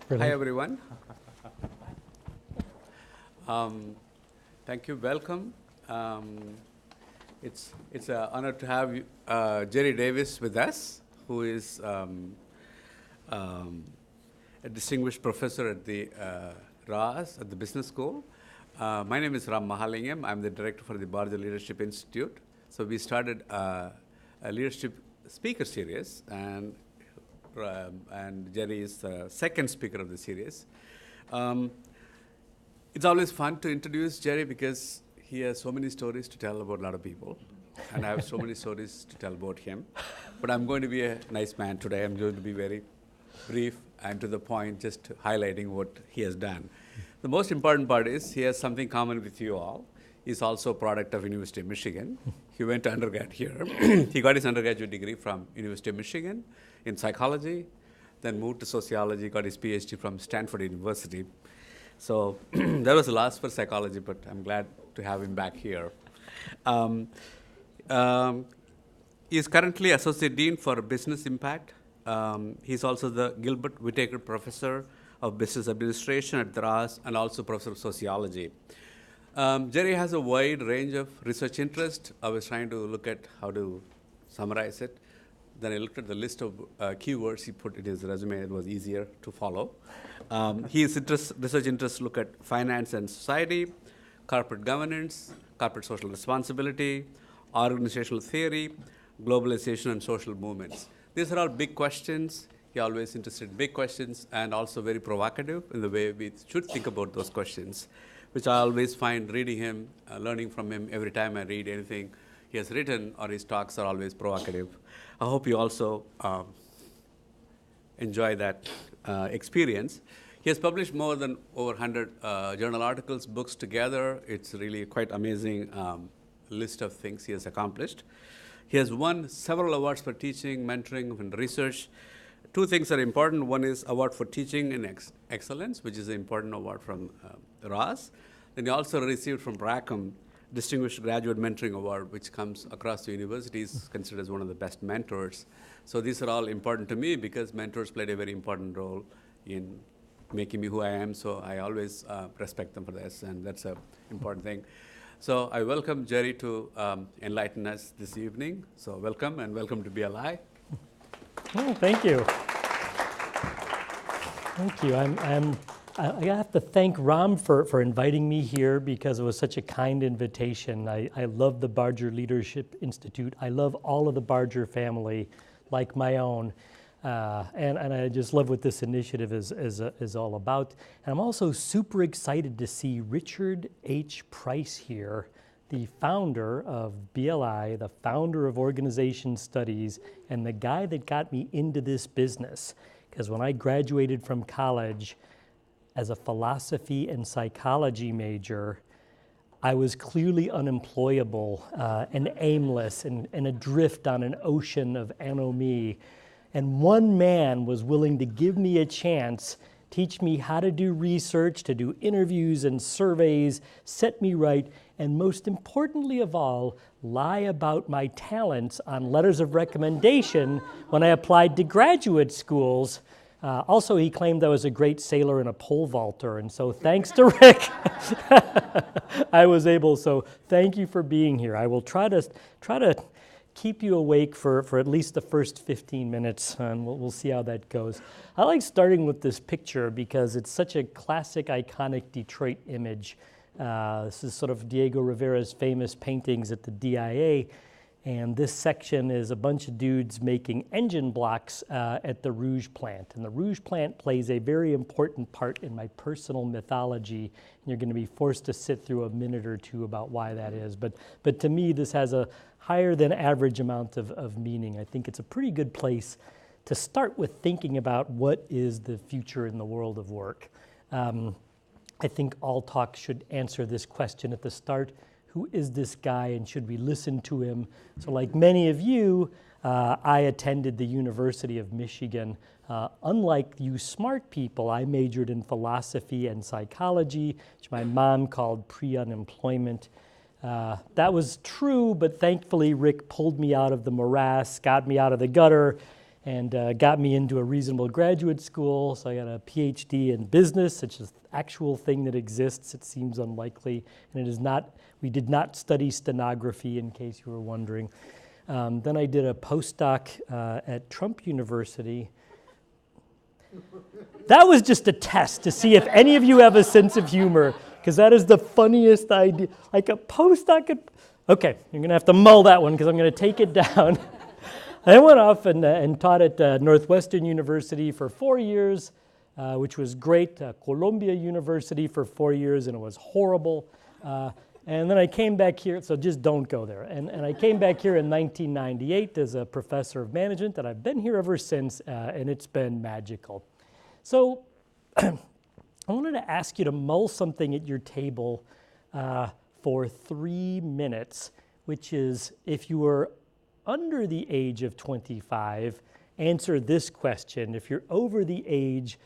Hi, everyone. Thank you. Welcome. It's an honor to have Jerry Davis with us, who is a distinguished professor at the RAS at the Business School. My name is Ram Mahalingam. I'm the director for the Barger Leadership Institute. So we started a leadership speaker series, and Jerry is the second speaker of the series. It's always fun to introduce Jerry because he has so many stories to tell about a lot of people, and I have so many stories to tell about him. But I'm going to be a nice man today. I'm going to be very brief and to the point, just highlighting what he has done. The most important part is he has something common with you all. He's also a product of University of Michigan. He went to undergrad here. He got his undergraduate degree from University of Michigan in psychology, then moved to sociology, got his PhD from Stanford University. So that was the last for psychology, but I'm glad to have him back here. He is currently Associate Dean for Business+Impact. He's also the Gilbert Whitaker Professor of Business Administration at the RAS and also Professor of Sociology. Jerry has a wide range of research interest. I was trying to look at how to summarize it. Then I looked at the list of keywords he put in his resume. It was easier to follow. His research interests look at finance and society, corporate governance, corporate social responsibility, organizational theory, globalization, and social movements. These are all big questions. He's always interested in big questions and also very provocative in the way we should think about those questions, which I always find reading him, learning from him every time I read anything he has written, or his talks are always provocative. I hope you also enjoy that experience. He has published more than over 100 journal articles, books together. It's really quite amazing list of things he has accomplished. He has won several awards for teaching, mentoring, and research. Two things are important. One is award for teaching in excellence, which is an important award from the RAS. Then he also received from Rackham Distinguished Graduate Mentoring Award, which comes across the universities, considered as one of the best mentors. So these are all important to me because mentors played a very important role in making me who I am. So I always respect them for this, and that's an important thing. So I welcome Jerry to enlighten us this evening. So welcome, and welcome to BLI. Oh, thank you. Thank you. I have to thank Ram for inviting me here because it was such a kind invitation. I love the Barger Leadership Institute. I love all of the Barger family, like my own. And I just love what this initiative is all about. And I'm also super excited to see Richard H. Price here, the founder of BLI, the founder of Organization Studies, and the guy that got me into this business. Because when I graduated from college as a philosophy and psychology major, I was clearly unemployable and aimless and adrift on an ocean of anomie. And one man was willing to give me a chance, teach me how to do research, to do interviews and surveys, set me right, and most importantly of all, lie about my talents on letters of recommendation when I applied to graduate schools. Also, he claimed I was a great sailor and a pole vaulter, and so thanks to Rick, I was able. So thank you for being here. I will try to keep you awake for at least the first 15 minutes, and we'll see how that goes. I like starting with this picture because it's such a classic, iconic Detroit image. This is sort of Diego Rivera's famous paintings at the DIA, and this section is a bunch of dudes making engine blocks at the Rouge plant. And the Rouge plant plays a very important part in my personal mythology, and you're going to be forced to sit through a minute or two about why that is. But to me, this has a higher than average amount of meaning. I think it's a pretty good place to start with thinking about what is the future in the world of work. I think all talk should answer this question at the start. Who is this guy, and should we listen to him? So like many of you, I attended the University of Michigan. Unlike you smart people, I majored in philosophy and psychology, which my mom called pre-unemployment. That was true, but thankfully Rick pulled me out of the morass, got me out of the gutter, and got me into a reasonable graduate school. So I got a PhD in business, which is the actual thing that exists. It seems unlikely, and it is not. We did not study stenography, in case you were wondering. Then I did a postdoc at Trump University. That was just a test to see if any of you have a sense of humor, because that is the funniest idea. Like a postdoc at... Okay, you're going to have to mull that one, because I'm going to take it down. I went off and taught at Northwestern University for 4 years, which was great. Columbia University for 4 years, and it was horrible. And then I came back here, so just don't go there. And I came back here in 1998 as a professor of management, and I've been here ever since, and it's been magical. So I wanted to ask you to mull something at your table for 3 minutes, which is, if you were under the age of 25, answer this question. If you're over the age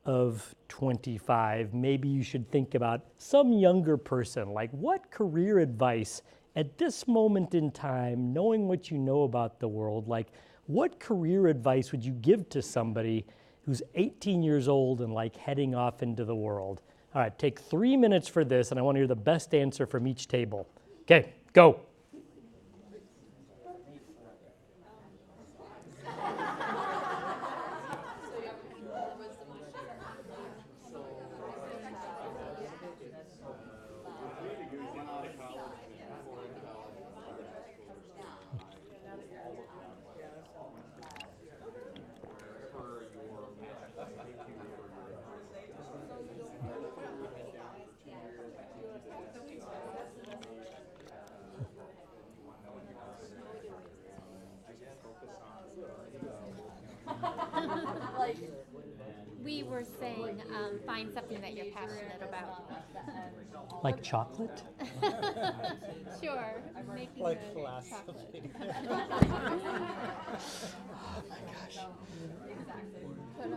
of 25, maybe you should think about some younger person, like what career advice at this moment in time, knowing what you know about the world, like what career advice would you give to somebody who's 18 years old and like heading off into the world? All right, take 3 minutes for this, and I want to hear the best answer from each table. Okay, go. We were saying find something that you're passionate about. Like chocolate? Sure. Making Like a philosophy. chocolate. Oh my gosh. But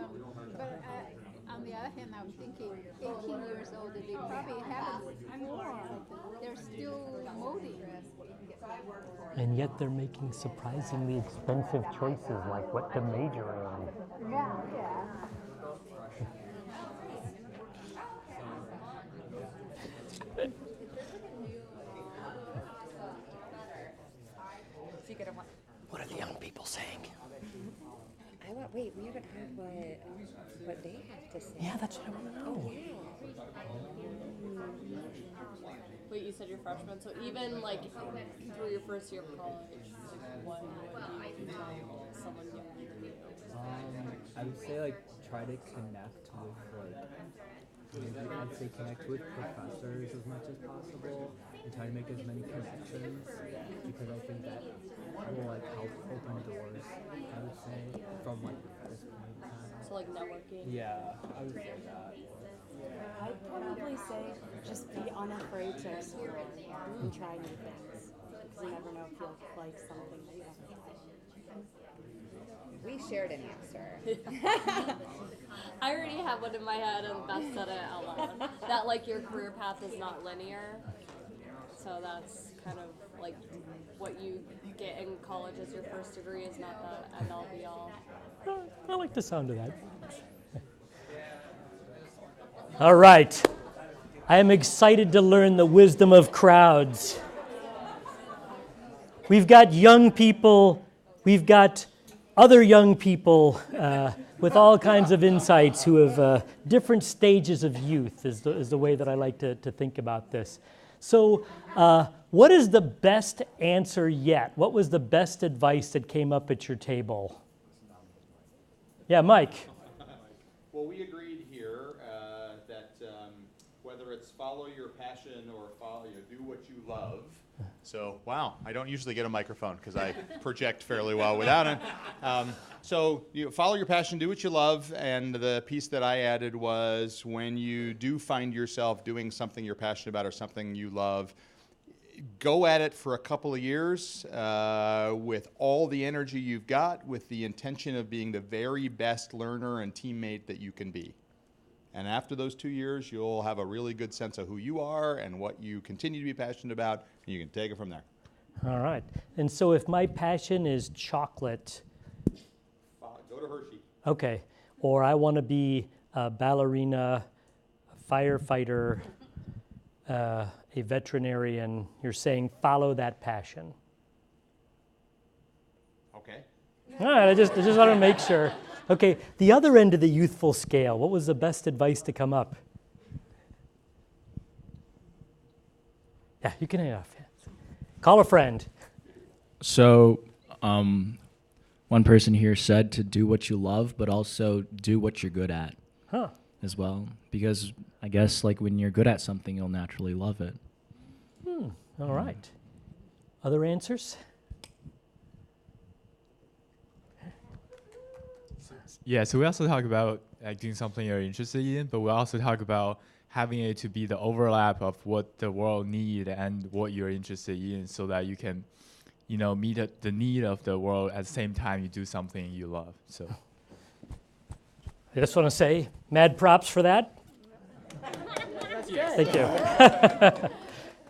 on the other hand, I'm thinking 18 years old, they probably haven't formed. They're still molding. And yet they're making surprisingly expensive choices, like what to major in. Yeah, yeah. What are the young people saying? Wait, we haven't heard what they have to say. Yeah, that's what I want to know. Wait, you said you're freshman, so even like through your first year of college, what would you tell someone younger than you? I would say like try to connect with maybe I'd say connect with professors as much as possible and try to make as many connections, because I think that will like help open doors, I would say, from like this point in time. So like networking. Yeah, I would say that. I'd probably say just be unafraid to explore and try new things, because you never know if you'll like something that you haven't tried. We shared an answer. I already have one in my head, and Beth said it out loud. That like your career path is not linear, so that's kind of like what you get in college as your first degree is not the end all be all. I like the sound of that. All right. I am excited to learn the wisdom of crowds. We've got young people, we've got other young people with all kinds of insights who have different stages of youth is the way that I like to think about this. So what is the best answer yet? What was the best advice that came up at your table? Yeah, Mike. Well, we agreed here that whether it's follow your passion or do what you love. So, wow, I don't usually get a microphone because I project fairly well without it. So you follow your passion, do what you love, and the piece that I added was when you do find yourself doing something you're passionate about or something you love, go at it for a couple of years with all the energy you've got, with the intention of being the very best learner and teammate that you can be. And after those 2 years, you'll have a really good sense of who you are and what you continue to be passionate about, and you can take it from there. All right. And so if my passion is chocolate, Go to Hershey. Okay. Or I want to be a ballerina, a firefighter, a veterinarian. You're saying follow that passion. Okay. All right, I just want to make sure. Okay, the other end of the youthful scale, what was the best advice to come up? Yeah, you can hang off. Call a friend. So, one person here said to do what you love, but also do what you're good at as well. Because I guess like when you're good at something, you'll naturally love it. All right. Other answers? Yeah, so we also talk about like doing something you're interested in, but we also talk about having it to be the overlap of what the world need and what you're interested in, so that you can, meet the need of the world at the same time you do something you love. So I just want to say, mad props for that. Thank you.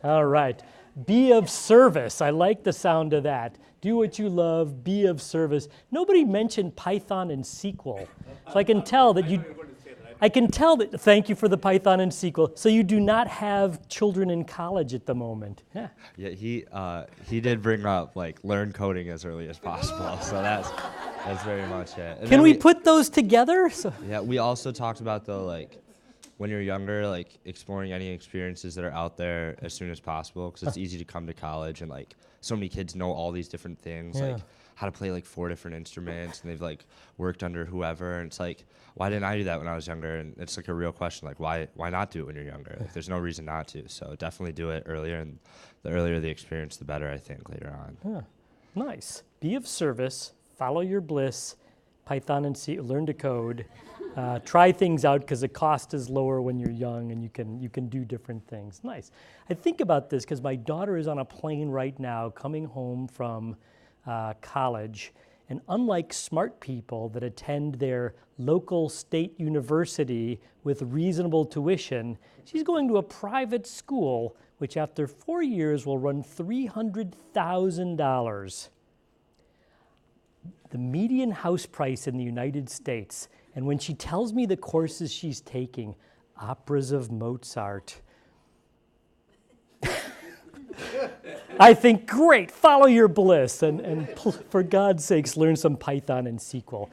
All right. Be of service. I like the sound of that. Do what you love, be of service. Nobody mentioned Python and SQL. So I can tell that thank you for the Python and SQL. So you do not have children in college at the moment. Yeah. Yeah, he did bring up like learn coding as early as possible. So that's very much it. And Can then we put those together? Yeah, we also talked about though like when you're younger, like exploring any experiences that are out there as soon as possible, because it's easy to come to college and like so many kids know all these different things, like how to play like 4 different instruments, and they've like worked under whoever, and it's like, why didn't I do that when I was younger? And it's like a real question, like why not do it when you're younger? Like there's no reason not to. So definitely do it earlier, and the earlier the experience, the better, I think, later on. Nice. Be of service, follow your bliss, Python and C, learn to code. Try things out because the cost is lower when you're young and you can do different things. Nice. I think about this because my daughter is on a plane right now coming home from college, and unlike smart people that attend their local state university with reasonable tuition, she's going to a private school which after 4 years will run $300,000. The median house price in the United States. And when she tells me the courses she's taking, operas of Mozart, I think, great, follow your bliss, and for God's sakes, learn some Python and SQL.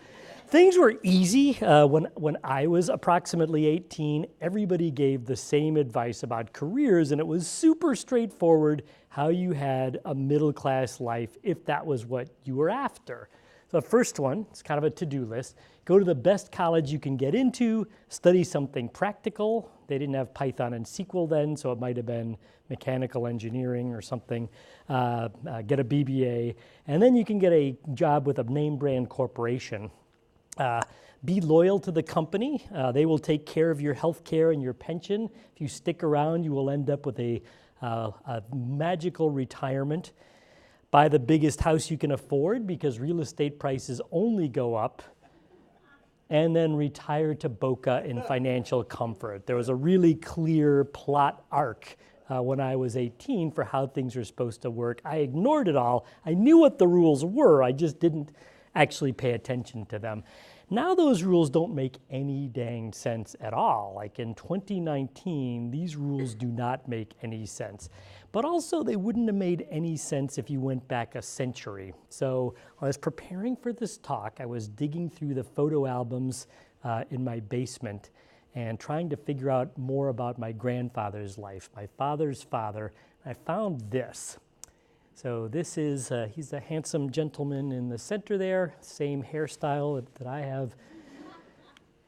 Things were easy when I was approximately 18. Everybody gave the same advice about careers, and it was super straightforward how you had a middle-class life if that was what you were after. So the first one, it's kind of a to-do list. Go to the best college you can get into, study something practical. They didn't have Python and SQL then, so it might have been mechanical engineering or something. Get a BBA, and then you can get a job with a name brand corporation. Be loyal to the company. They will take care of your health care and your pension. If you stick around, you will end up with a magical retirement. Buy the biggest house you can afford because real estate prices only go up, and then retire to Boca in financial comfort. There was a really clear plot arc when I was 18 for how things were supposed to work. I ignored it all. I knew what the rules were. I just didn't actually pay attention to them. Now those rules don't make any dang sense at all. Like in 2019, these rules do not make any sense. But also they wouldn't have made any sense if you went back a century. So when I was preparing for this talk, I was digging through the photo albums in my basement and trying to figure out more about my grandfather's life, my father's father. I found this. So this is, he's a handsome gentleman in the center there, same hairstyle that I have.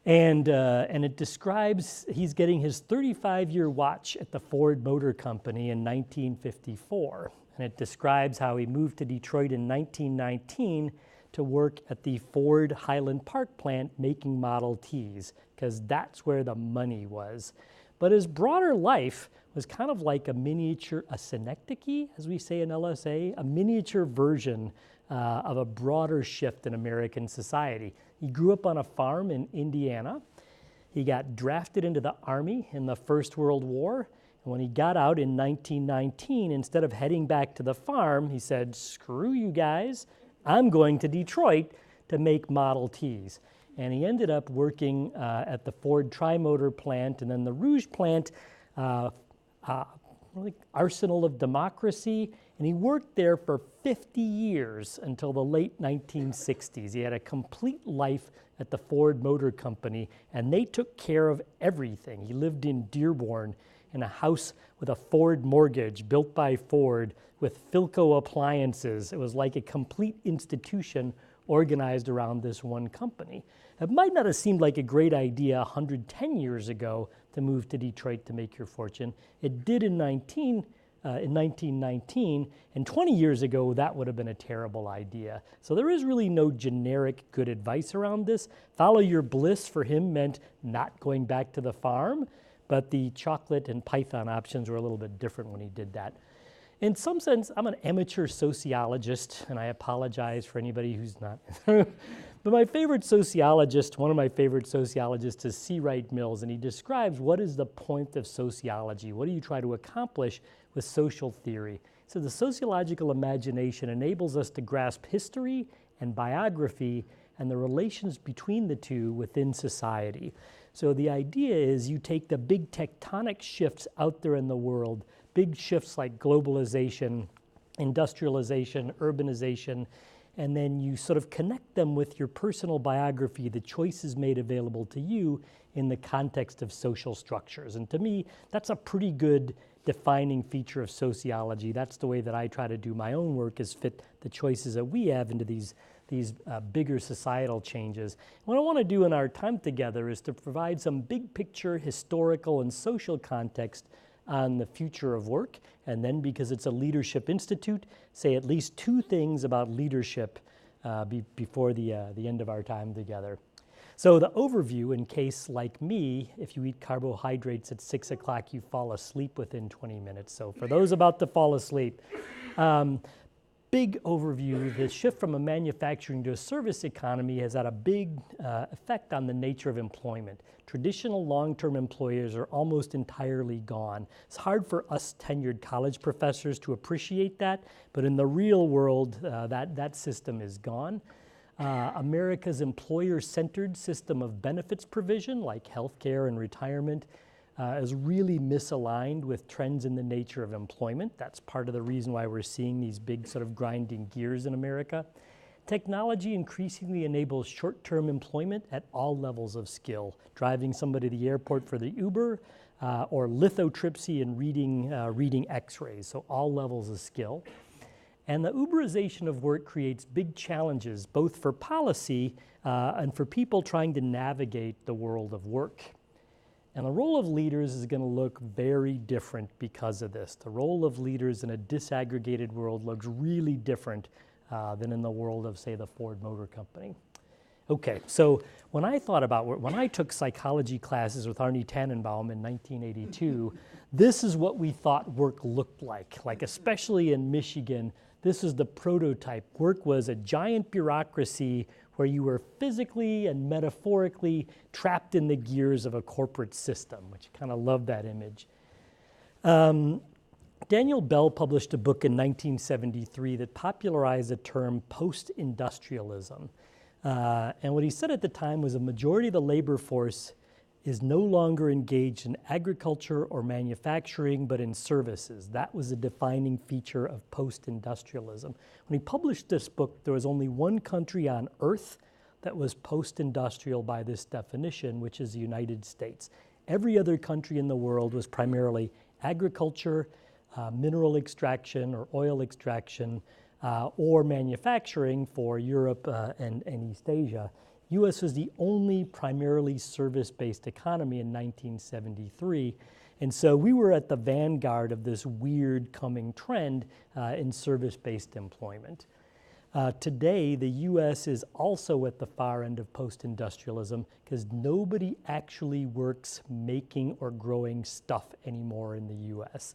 And it describes, he's getting his 35-year watch at the Ford Motor Company in 1954. And it describes how he moved to Detroit in 1919 to work at the Ford Highland Park plant making Model Ts, because that's where the money was. But his broader life was kind of like a miniature, a synecdoche, as we say in LSA, a miniature version of a broader shift in American society. He grew up on a farm in Indiana. He got drafted into the Army in the First World War. And when he got out in 1919, instead of heading back to the farm, he said, screw you guys, I'm going to Detroit to make Model Ts. And he ended up working at the Ford Tri-Motor plant and then the Rouge plant, like Arsenal of Democracy, and he worked there for 50 years until the late 1960s. He had a complete life at the Ford Motor Company, and they took care of everything. He lived in Dearborn in a house with a Ford mortgage built by Ford with Philco appliances. It was like a complete institution organized around this one company. It might not have seemed like a great idea 110 years ago to move to Detroit to make your fortune. It did in 1919, and 20 years ago, that would have been a terrible idea. So there is really no generic good advice around this. Follow your bliss for him meant not going back to the farm, but the chocolate and Python options were a little bit different when he did that. In some sense, I'm an amateur sociologist, and I apologize for anybody who's not. But my favorite sociologist, one of my favorite sociologists is C. Wright Mills, and he describes what is the point of sociology? What do you try to accomplish with social theory? So the sociological imagination enables us to grasp history and biography and the relations between the two within society. So the idea is you take the big tectonic shifts out there in the world, big shifts like globalization, industrialization, urbanization, and then you sort of connect them with your personal biography, the choices made available to you in the context of social structures. And to me, that's a pretty good defining feature of sociology. That's the way that I try to do my own work, is fit the choices that we have into these bigger societal changes. What I want to do in our time together is to provide some big picture historical and social context on the future of work, and then, because it's a leadership institute, say at least two things about leadership before the end of our time together. So the overview, in case, like me, if you eat carbohydrates at 6 o'clock, you fall asleep within 20 minutes. So for those about to fall asleep, big overview, the shift from a manufacturing to a service economy has had a big effect on the nature of employment. Traditional long-term employers are almost entirely gone. It's hard for us tenured college professors to appreciate that, but in the real world, that system is gone. America's employer-centered system of benefits provision, like healthcare and retirement, is really misaligned with trends in the nature of employment. That's part of the reason why we're seeing these big sort of grinding gears in America. Technology increasingly enables short-term employment at all levels of skill, driving somebody to the airport for the Uber, or lithotripsy and reading x-rays, so all levels of skill. And the Uberization of work creates big challenges, both for policy and for people trying to navigate the world of work. And the role of leaders is going to look very different because of this. The role of leaders in a disaggregated world looks really different than in the world of, say, the Ford Motor Company. Okay, so when I thought about when I took psychology classes with Arnie Tannenbaum in 1982, this is what we thought work looked like especially in Michigan. This is the prototype. Work was a giant bureaucracy where you were physically and metaphorically trapped in the gears of a corporate system, which I kind of love that image. Daniel Bell published a book in 1973 that popularized the term post-industrialism. And what he said at the time was a majority of the labor force is no longer engaged in agriculture or manufacturing, but in services. That was a defining feature of post-industrialism. When he published this book, there was only one country on earth that was post-industrial by this definition, which is the United States. Every other country in the world was primarily agriculture, mineral extraction or oil extraction, or manufacturing for Europe and East Asia. U.S. was the only primarily service-based economy in 1973. And so we were at the vanguard of this weird coming trend in service-based employment. Today, the U.S. is also at the far end of post-industrialism because nobody actually works making or growing stuff anymore in the U.S.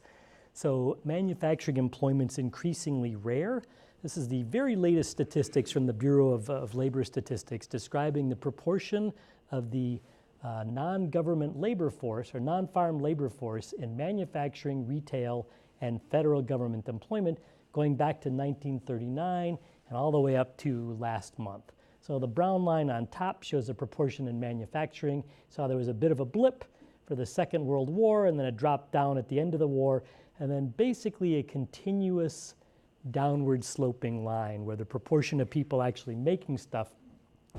So manufacturing employment's increasingly rare. This is the very latest statistics from the Bureau of Labor Statistics describing the proportion of the non-government labor force or non-farm labor force in manufacturing, retail, and federal government employment going back to 1939 and all the way up to last month. So the brown line on top shows the proportion in manufacturing. So there was a bit of a blip for the Second World War, and then it dropped down at the end of the war, and then basically a continuous downward sloping line where the proportion of people actually making stuff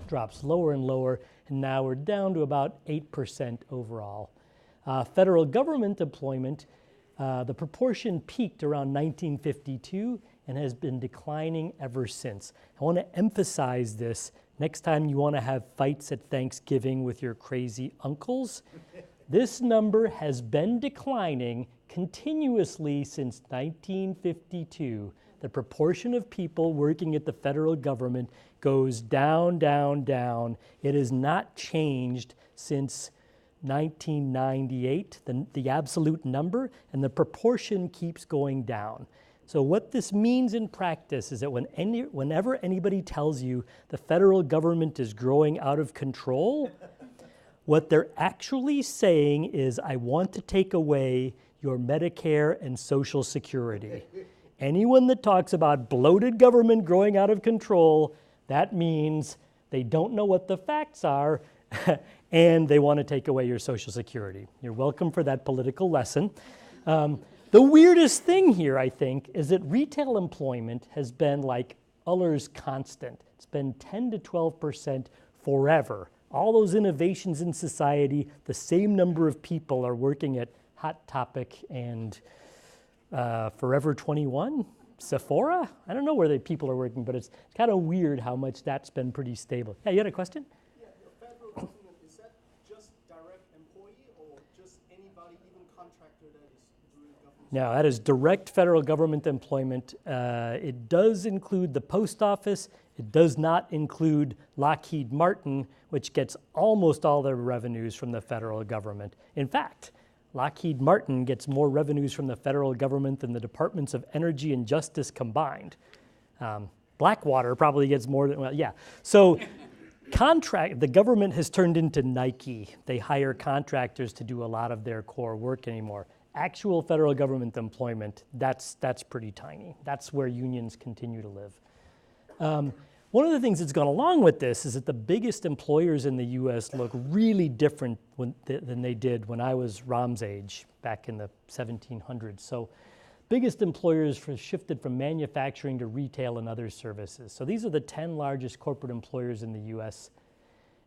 drops lower and lower, and now we're down to about 8% overall. Federal government employment, the proportion peaked around 1952 and has been declining ever since. I want to emphasize this. Next time you want to have fights at Thanksgiving with your crazy uncles, this number has been declining continuously since 1952. The proportion of people working at the federal government goes down, down, down. It has not changed since 1998, the absolute number, and the proportion keeps going down. So what this means in practice is that whenever anybody tells you the federal government is growing out of control, what they're actually saying is, I want to take away your Medicare and Social Security. Anyone that talks about bloated government growing out of control, that means they don't know what the facts are and they want to take away your Social Security. You're welcome for that political lesson. The weirdest thing here, I think, is that retail employment has been like Uller's constant. It's been 10 to 12% forever. All those innovations in society, the same number of people are working at Hot Topic and Forever 21, Sephora? I don't know where the people are working, but it's kind of weird how much that's been pretty stable. Yeah, you had a question? Yeah, the federal government, is that just direct employee or just anybody, even contractor that is doing government? No, that is direct federal government employment. It does include the post office. It does not include Lockheed Martin, which gets almost all their revenues from the federal government. In fact, Lockheed Martin gets more revenues from the federal government than the Departments of Energy and Justice combined. Blackwater probably gets more than, well, yeah. So the government has turned into Nike. They hire contractors to do a lot of their core work anymore. Actual federal government employment, that's pretty tiny. That's where unions continue to live. One of the things that's gone along with this is that the biggest employers in the US look really different than they did when I was Ram's age back in the 1700s. So biggest employers shifted from manufacturing to retail and other services. So these are the 10 largest corporate employers in the US.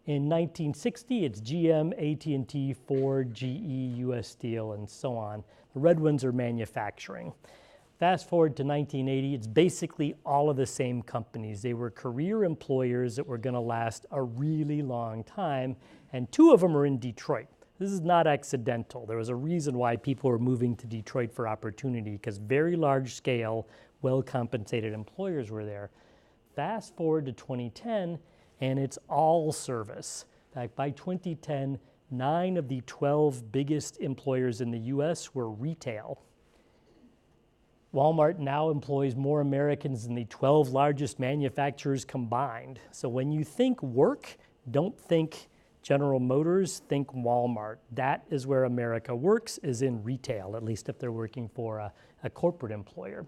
In 1960, it's GM, AT&T, Ford, GE, US Steel, and so on. The red ones are manufacturing. Fast forward to 1980, it's basically all of the same companies. They were career employers that were going to last a really long time, and two of them are in Detroit. This is not accidental. There was a reason why people were moving to Detroit for opportunity, because very large scale, well-compensated employers were there. Fast forward to 2010, and it's all service. In fact, by 2010, 9 of the 12 biggest employers in the US were retail. Walmart now employs more Americans than the 12 largest manufacturers combined. So when you think work, don't think General Motors, think Walmart. That is where America works, is in retail, at least if they're working for a corporate employer.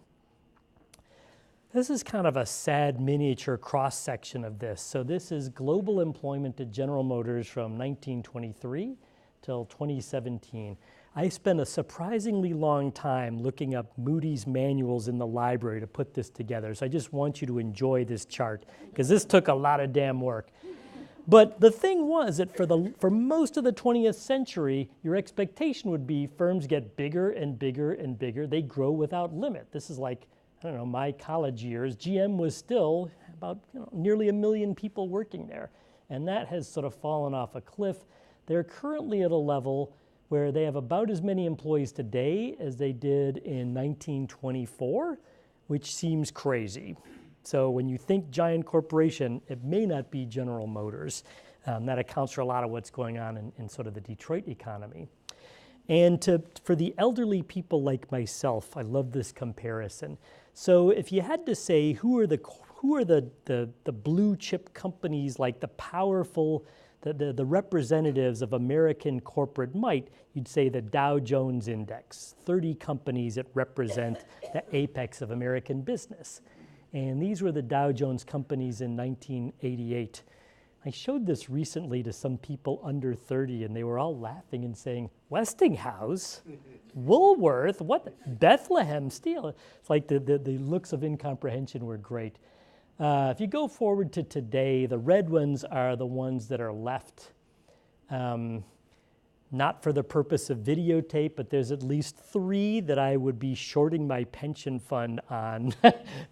This is kind of a sad miniature cross-section of this. So this is global employment at General Motors from 1923 till 2017. I spent a surprisingly long time looking up Moody's manuals in the library to put this together. So I just want you to enjoy this chart, because this took a lot of damn work. But the thing was that for most of the 20th century, your expectation would be firms get bigger and bigger and bigger. They grow without limit. This is like, I don't know, my college years. GM was still about nearly 1 million people working there. And that has sort of fallen off a cliff. They're currently at a level where they have about as many employees today as they did in 1924, which seems crazy. So when you think giant corporation, it may not be General Motors. That accounts for a lot of what's going on in sort of the Detroit economy. And for the elderly people like myself, I love this comparison. So if you had to say who are the blue chip companies, like the powerful, the representatives of American corporate might, you'd say the Dow Jones Index, 30 companies that represent the apex of American business. And these were the Dow Jones companies in 1988. I showed this recently to some people under 30, and they were all laughing and saying, Westinghouse, Woolworth, what, Bethlehem Steel? It's like the looks of incomprehension were great. If you go forward to today, the red ones are the ones that are left. Not for the purpose of videotape, but there's at least 3 that I would be shorting my pension fund on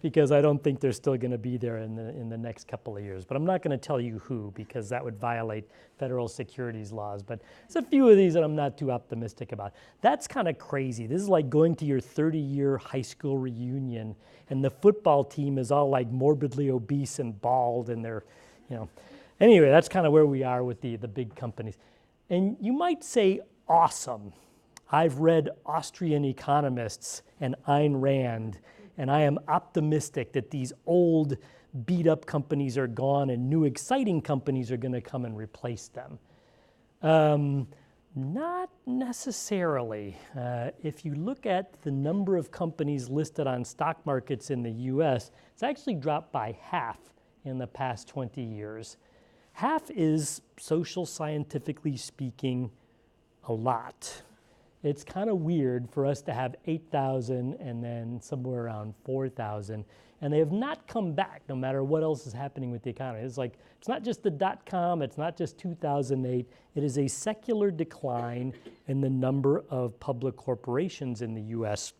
because I don't think they're still going to be there in the next couple of years. But I'm not going to tell you who because that would violate federal securities laws. But there's a few of these that I'm not too optimistic about. That's kind of crazy. This is like going to your 30-year high school reunion, and the football team is all like morbidly obese and bald, and they're, you know. Anyway, that's kind of where we are with the big companies. And you might say, awesome. I've read Austrian economists and Ayn Rand, and I am optimistic that these old, beat-up companies are gone and new, exciting companies are going to come and replace them. Not necessarily. If you look at the number of companies listed on stock markets in the US, it's actually dropped by half in the past 20 years. Half is, social scientifically speaking, a lot. It's kind of weird for us to have 8,000 and then somewhere around 4,000, and they have not come back no matter what else is happening with the economy. It's like, it's not just the dot-com, it's not just 2008, it is a secular decline in the number of public corporations in the US.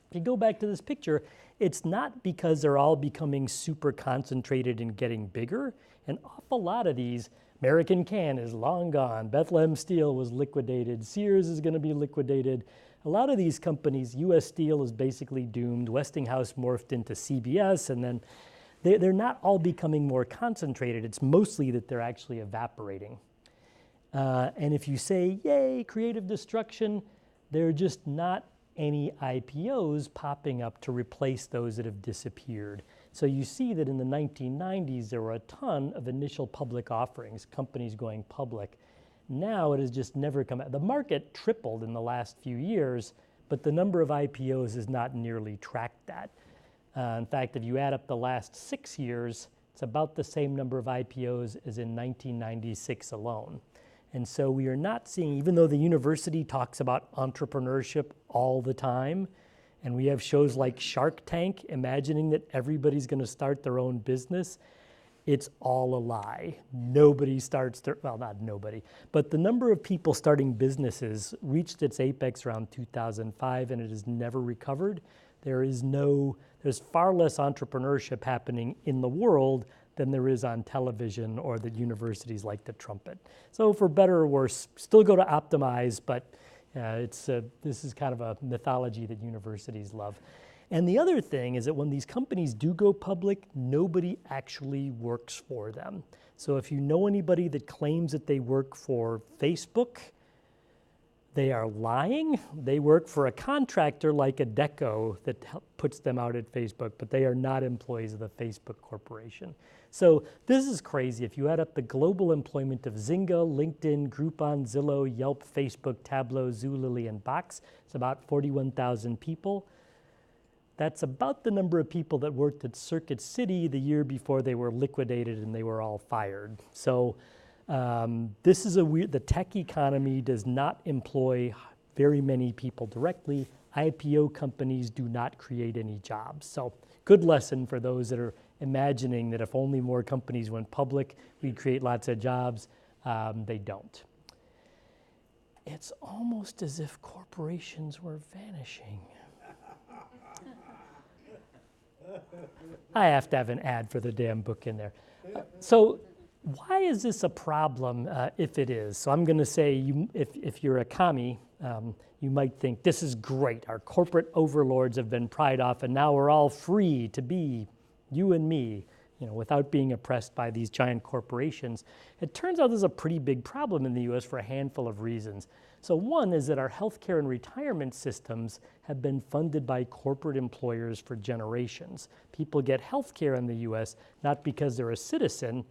If you go back to this picture, it's not because they're all becoming super concentrated and getting bigger. An awful lot of these, American Can is long gone, Bethlehem Steel was liquidated, Sears is going to be liquidated. A lot of these companies, US Steel is basically doomed, Westinghouse morphed into CBS, and then they're not all becoming more concentrated. It's mostly that they're actually evaporating. And if you say, yay, creative destruction, there are just not any IPOs popping up to replace those that have disappeared. So you see that in the 1990s, there were a ton of initial public offerings, companies going public. Now it has just never come out. The market tripled in the last few years, but the number of IPOs has not nearly tracked that. In fact, if you add up the last 6 years, it's about the same number of IPOs as in 1996 alone. And so we are not seeing, even though the university talks about entrepreneurship all the time, and we have shows like Shark Tank, imagining that everybody's going to start their own business, it's all a lie. Nobody starts their, well, not nobody, but the number of people starting businesses reached its apex around 2005, and it has never recovered. There's far less entrepreneurship happening in the world than there is on television or that universities like to trumpet. So for better or worse, still go to optimize, but this is kind of a mythology that universities love. And the other thing is that when these companies do go public, nobody actually works for them. So if you know anybody that claims that they work for Facebook, they are lying. They work for a contractor like Adecco that puts them out at Facebook, but they are not employees of the Facebook corporation. So this is crazy. If you add up the global employment of Zynga, LinkedIn, Groupon, Zillow, Yelp, Facebook, Tableau, Zulily, and Box, it's about 41,000 people. That's about the number of people that worked at Circuit City the year before they were liquidated and they were all fired. So this is the tech economy does not employ very many people directly. IPO companies do not create any jobs. So good lesson for those that are imagining that if only more companies went public, we'd create lots of jobs. They don't. It's almost as if corporations were vanishing. I have to have an ad for the damn book in there. So why is this a problem if it is? So I'm going to say if you're a commie, you might think this is great. Our corporate overlords have been pried off and now we're all free to be you and me, without being oppressed by these giant corporations. It turns out there's a pretty big problem in the US for a handful of reasons. So one is that our healthcare and retirement systems have been funded by corporate employers for generations. People get healthcare in the US not because they're a citizen,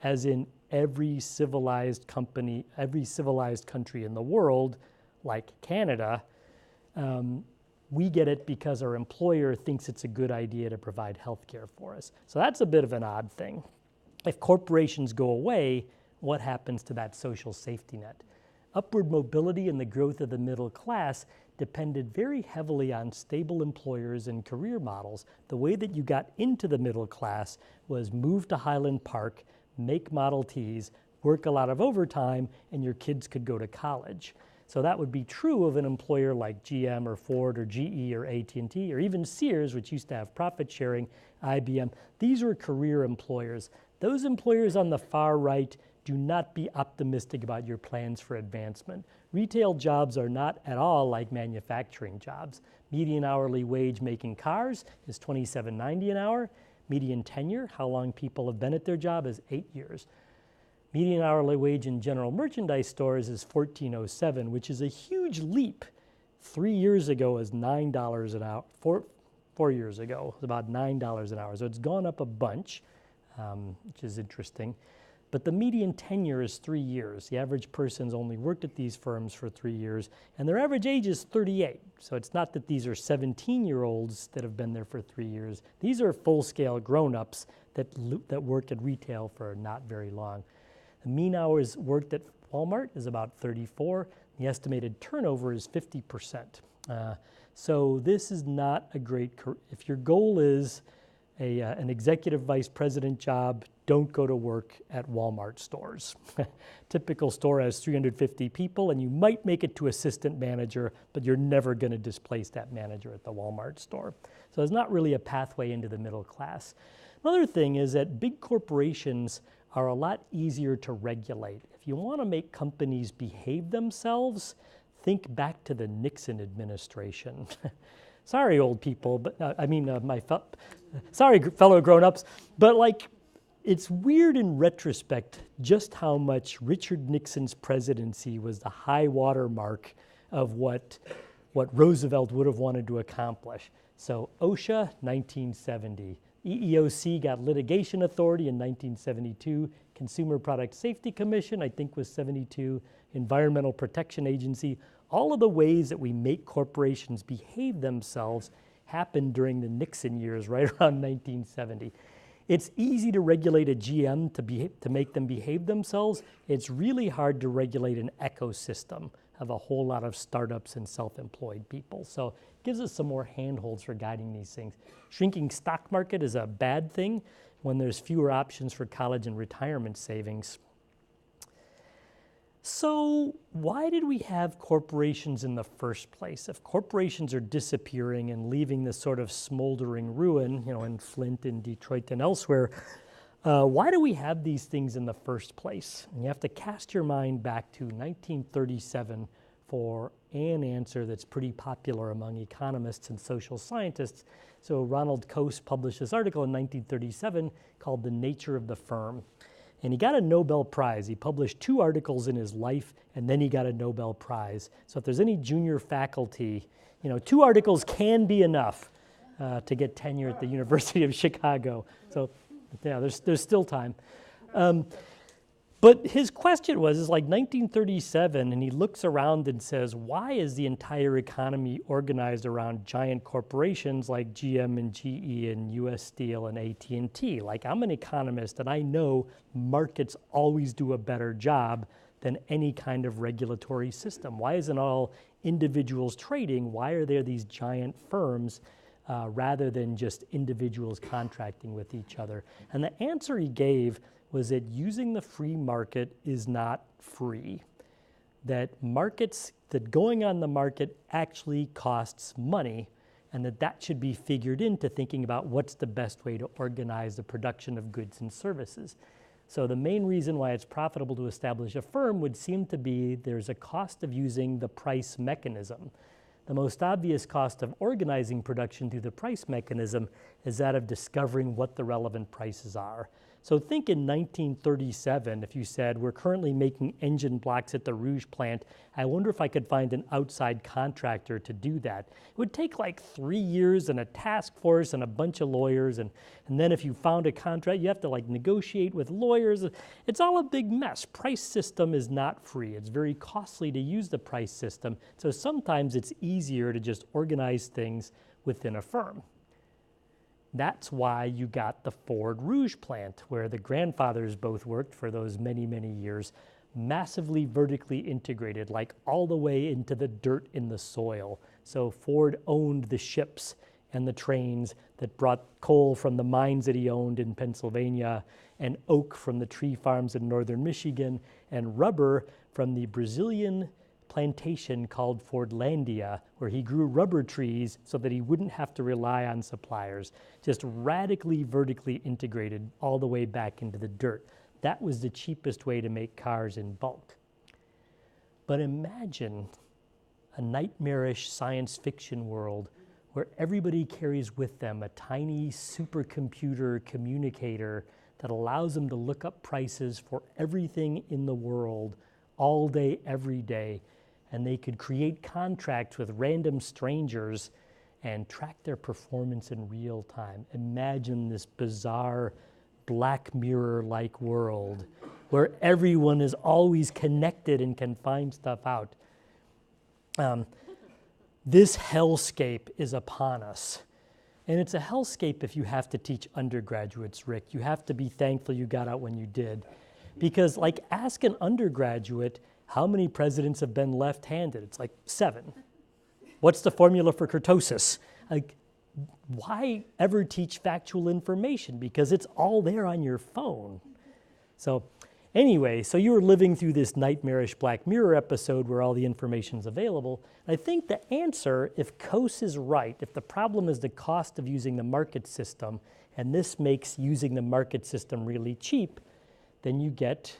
as in every civilized country in the world, like Canada, we get it because our employer thinks it's a good idea to provide health care for us. So that's a bit of an odd thing. If corporations go away, what happens to that social safety net? Upward mobility and the growth of the middle class depended very heavily on stable employers and career models. The way that you got into the middle class was move to Highland Park, make Model Ts, work a lot of overtime, and your kids could go to college. So that would be true of an employer like GM or Ford or GE or AT&T or even Sears, which used to have profit sharing, IBM. These were career employers. Those employers on the far right, do not be optimistic about your plans for advancement. Retail jobs are not at all like manufacturing jobs. Median hourly wage making cars is $27.90 an hour. Median tenure, how long people have been at their job, is 8 years. Median hourly wage in general merchandise stores is $14.07, which is a huge leap. 3 years ago was $9 an hour. 4 years ago it was about $9 an hour. So it's gone up a bunch, which is interesting. But the median tenure is 3 years. The average person's only worked at these firms for 3 years, and their average age is 38. So it's not that these are 17-year-olds that have been there for 3 years. These are full-scale grown-ups that work at retail for not very long. The mean hours worked at Walmart is about 34. The estimated turnover is 50%. So this is not a great career. If your goal is an executive vice president job, don't go to work at Walmart stores. Typical store has 350 people, and you might make it to assistant manager, but you're never going to displace that manager at the Walmart store. So it's not really a pathway into the middle class. Another thing is that big corporations are a lot easier to regulate. If you want to make companies behave themselves, think back to the Nixon administration. Sorry, old people, but sorry, fellow grown-ups, but like, it's weird in retrospect just how much Richard Nixon's presidency was the high water mark of what Roosevelt would have wanted to accomplish. So OSHA, 1970. EEOC got litigation authority in 1972. Consumer Product Safety Commission, I think, was 72. Environmental Protection Agency. All of the ways that we make corporations behave themselves happened during the Nixon years, right around 1970. It's easy to regulate a GM to make them behave themselves. It's really hard to regulate an ecosystem of a whole lot of startups and self-employed people. So it gives us some more handholds for guiding these things. Shrinking stock market is a bad thing when there's fewer options for college and retirement savings. So why did we have corporations in the first place? If corporations are disappearing and leaving this sort of smoldering ruin, in Flint and Detroit and elsewhere, why do we have these things in the first place? And you have to cast your mind back to 1937 for an answer that's pretty popular among economists and social scientists. So Ronald Coase published this article in 1937 called The Nature of the Firm. And he got a Nobel Prize. He published 2 articles in his life, and then he got a Nobel Prize. So if there's any junior faculty, 2 articles can be enough to get tenure at the University of Chicago. So yeah, there's still time. But his question is like 1937, and he looks around and says, why is the entire economy organized around giant corporations like GM and GE and US Steel and AT&T? Like, I'm an economist, and I know markets always do a better job than any kind of regulatory system. Why isn't all individuals trading? Why are there these giant firms rather than just individuals contracting with each other? And the answer he gave was that using the free market is not free. That going on the market actually costs money, and that should be figured into thinking about what's the best way to organize the production of goods and services. So the main reason why it's profitable to establish a firm would seem to be there's a cost of using the price mechanism. The most obvious cost of organizing production through the price mechanism is that of discovering what the relevant prices are. So think in 1937, if you said, we're currently making engine blocks at the Rouge plant, I wonder if I could find an outside contractor to do that. It would take like 3 years and a task force and a bunch of lawyers, and then if you found a contract, you have to like negotiate with lawyers. It's all a big mess. Price system is not free. It's very costly to use the price system, so sometimes it's easier to just organize things within a firm. That's why you got the Ford Rouge plant, where the grandfathers both worked for those many, many years, massively vertically integrated, like all the way into the dirt in the soil. So Ford owned the ships and the trains that brought coal from the mines that he owned in Pennsylvania, and oak from the tree farms in northern Michigan, and rubber from the Brazilian plantation called Fordlandia, where he grew rubber trees so that he wouldn't have to rely on suppliers. Just radically vertically integrated all the way back into the dirt. That was the cheapest way to make cars in bulk. But imagine a nightmarish science fiction world where everybody carries with them a tiny supercomputer communicator that allows them to look up prices for everything in the world all day, every day. And they could create contracts with random strangers and track their performance in real time. Imagine this bizarre Black Mirror-like world where everyone is always connected and can find stuff out. This hellscape is upon us. And it's a hellscape if you have to teach undergraduates, Rick. You have to be thankful you got out when you did. Because like, ask an undergraduate, how many presidents have been left-handed? It's like 7. What's the formula for kurtosis? Like, why ever teach factual information? Because it's all there on your phone. So anyway, so you were living through this nightmarish Black Mirror episode where all the information's available. I think the answer, if Coase is right, if the problem is the cost of using the market system, and this makes using the market system really cheap, then you get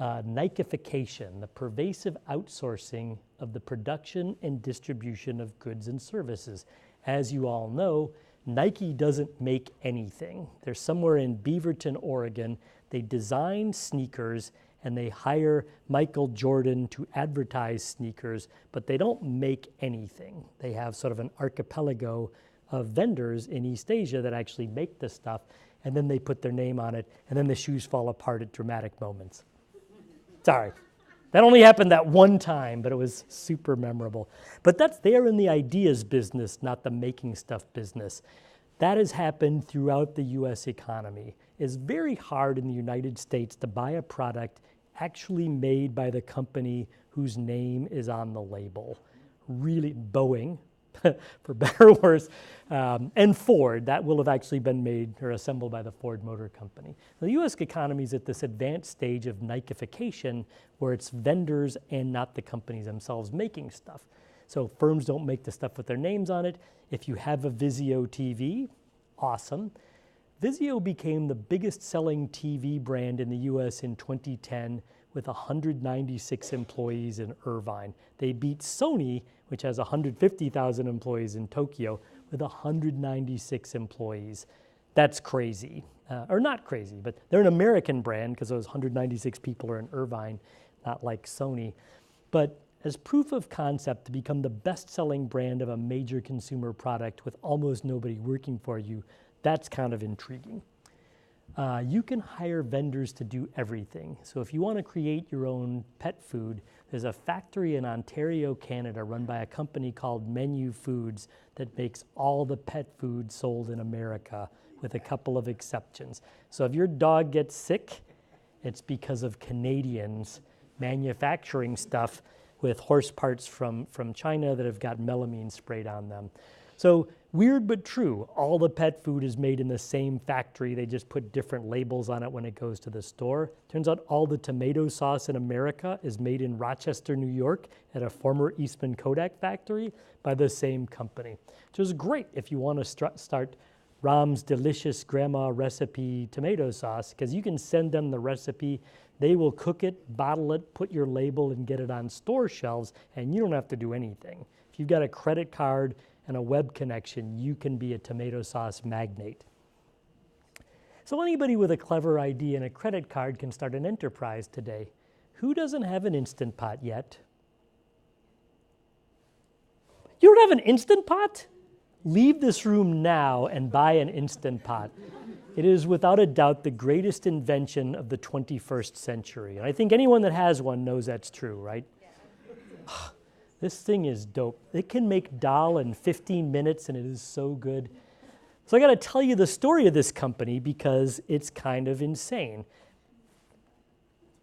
Nikeification, the pervasive outsourcing of the production and distribution of goods and services. As you all know, Nike doesn't make anything. They're somewhere in Beaverton, Oregon. They design sneakers and they hire Michael Jordan to advertise sneakers, but they don't make anything. They have sort of an archipelago of vendors in East Asia that actually make this stuff, and then they put their name on it, and then the shoes fall apart at dramatic moments. Sorry. That only happened that one time, but it was super memorable. But that's there in the ideas business, not the making stuff business. That has happened throughout the US economy. It's very hard in the United States to buy a product actually made by the company whose name is on the label. Really, Boeing, for better or worse, and Ford, that will have actually been made or assembled by the Ford Motor Company. The US economy is at this advanced stage of Nikeification where it's vendors and not the companies themselves making stuff. So firms don't make the stuff with their names on it. If you have a Vizio TV, awesome. Vizio became the biggest selling TV brand in the US in 2010 with 196 employees in Irvine. They beat Sony, which has 150,000 employees in Tokyo, with 196 employees. That's crazy. Or not crazy, but they're an American brand because those 196 people are in Irvine, not like Sony. But as proof of concept to become the best-selling brand of a major consumer product with almost nobody working for you, that's kind of intriguing. You can hire vendors to do everything. So if you want to create your own pet food, there's a factory in Ontario, Canada, run by a company called Menu Foods that makes all the pet food sold in America, with a couple of exceptions. So if your dog gets sick, it's because of Canadians manufacturing stuff with horse parts from China that have got melamine sprayed on them. So weird but true, all the pet food is made in the same factory. They just put different labels on it when it goes to the store. Turns out all the tomato sauce in America is made in Rochester, New York at a former Eastman Kodak factory by the same company, which is great if you want to start Ram's delicious grandma recipe tomato sauce, because you can send them the recipe. They will cook it, bottle it, put your label, and get it on store shelves, and you don't have to do anything. If you've got a credit card and a web connection, you can be a tomato sauce magnate. So anybody with a clever idea and a credit card can start an enterprise today. Who doesn't have an Instant Pot yet? You don't have an Instant Pot? Leave this room now and buy an Instant Pot. It is without a doubt the greatest invention of the 21st century. And I think anyone that has one knows that's true, right? Yeah. This thing is dope. It can make dal in 15 minutes and it is so good. So I got to tell you the story of this company because it's kind of insane.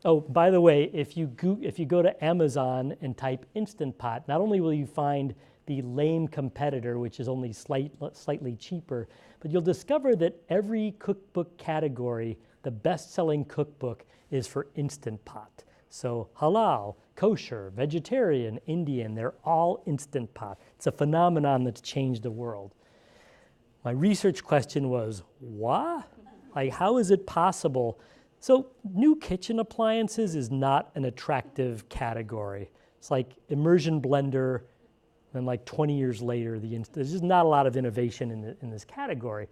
Oh, by the way, if you go to Amazon and type Instant Pot, not only will you find the lame competitor, which is only slightly cheaper, but you'll discover that every cookbook category, the best-selling cookbook is for Instant Pot. So halal, kosher, vegetarian, Indian, they're all Instant Pot. It's a phenomenon that's changed the world. My research question was, what? Like, how is it possible? So new kitchen appliances is not an attractive category. It's like immersion blender, and like 20 years later, there's just not a lot of innovation in this category.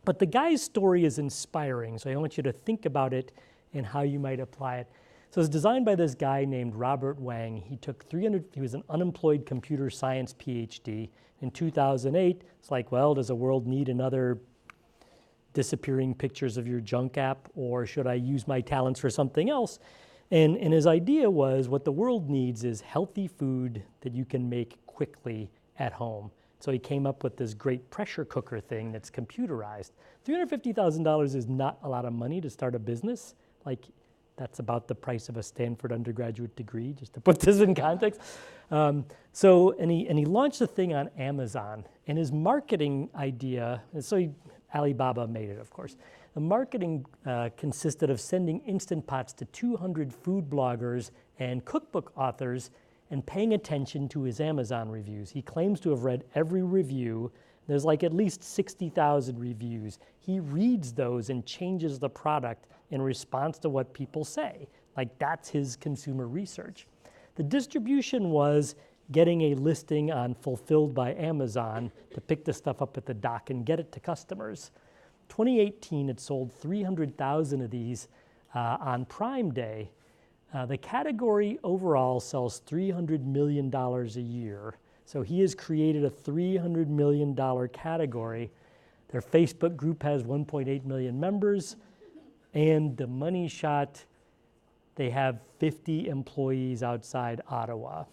But the guy's story is inspiring, so I want you to think about it and how you might apply it. So it's designed by this guy named Robert Wang. He was an unemployed computer science PhD. In 2008, it's like, well, does the world need another disappearing pictures of your junk app, or should I use my talents for something else? And his idea was what the world needs is healthy food that you can make quickly at home. So he came up with this great pressure cooker thing that's computerized. $350,000 is not a lot of money to start a business. Like, that's about the price of a Stanford undergraduate degree, just to put this in context. And he launched the thing on Amazon. And his marketing idea, Alibaba made it, of course. The marketing consisted of sending Instant Pots to 200 food bloggers and cookbook authors and paying attention to his Amazon reviews. He claims to have read every review. There's like at least 60,000 reviews. He reads those and changes the product in response to what people say. Like, that's his consumer research. The distribution was getting a listing on Fulfilled by Amazon to pick the stuff up at the dock and get it to customers. 2018, it sold 300,000 of these on Prime Day. The category overall sells $300 million a year. So he has created a $300 million category. Their Facebook group has 1.8 million members. And the money shot, they have 50 employees outside Ottawa.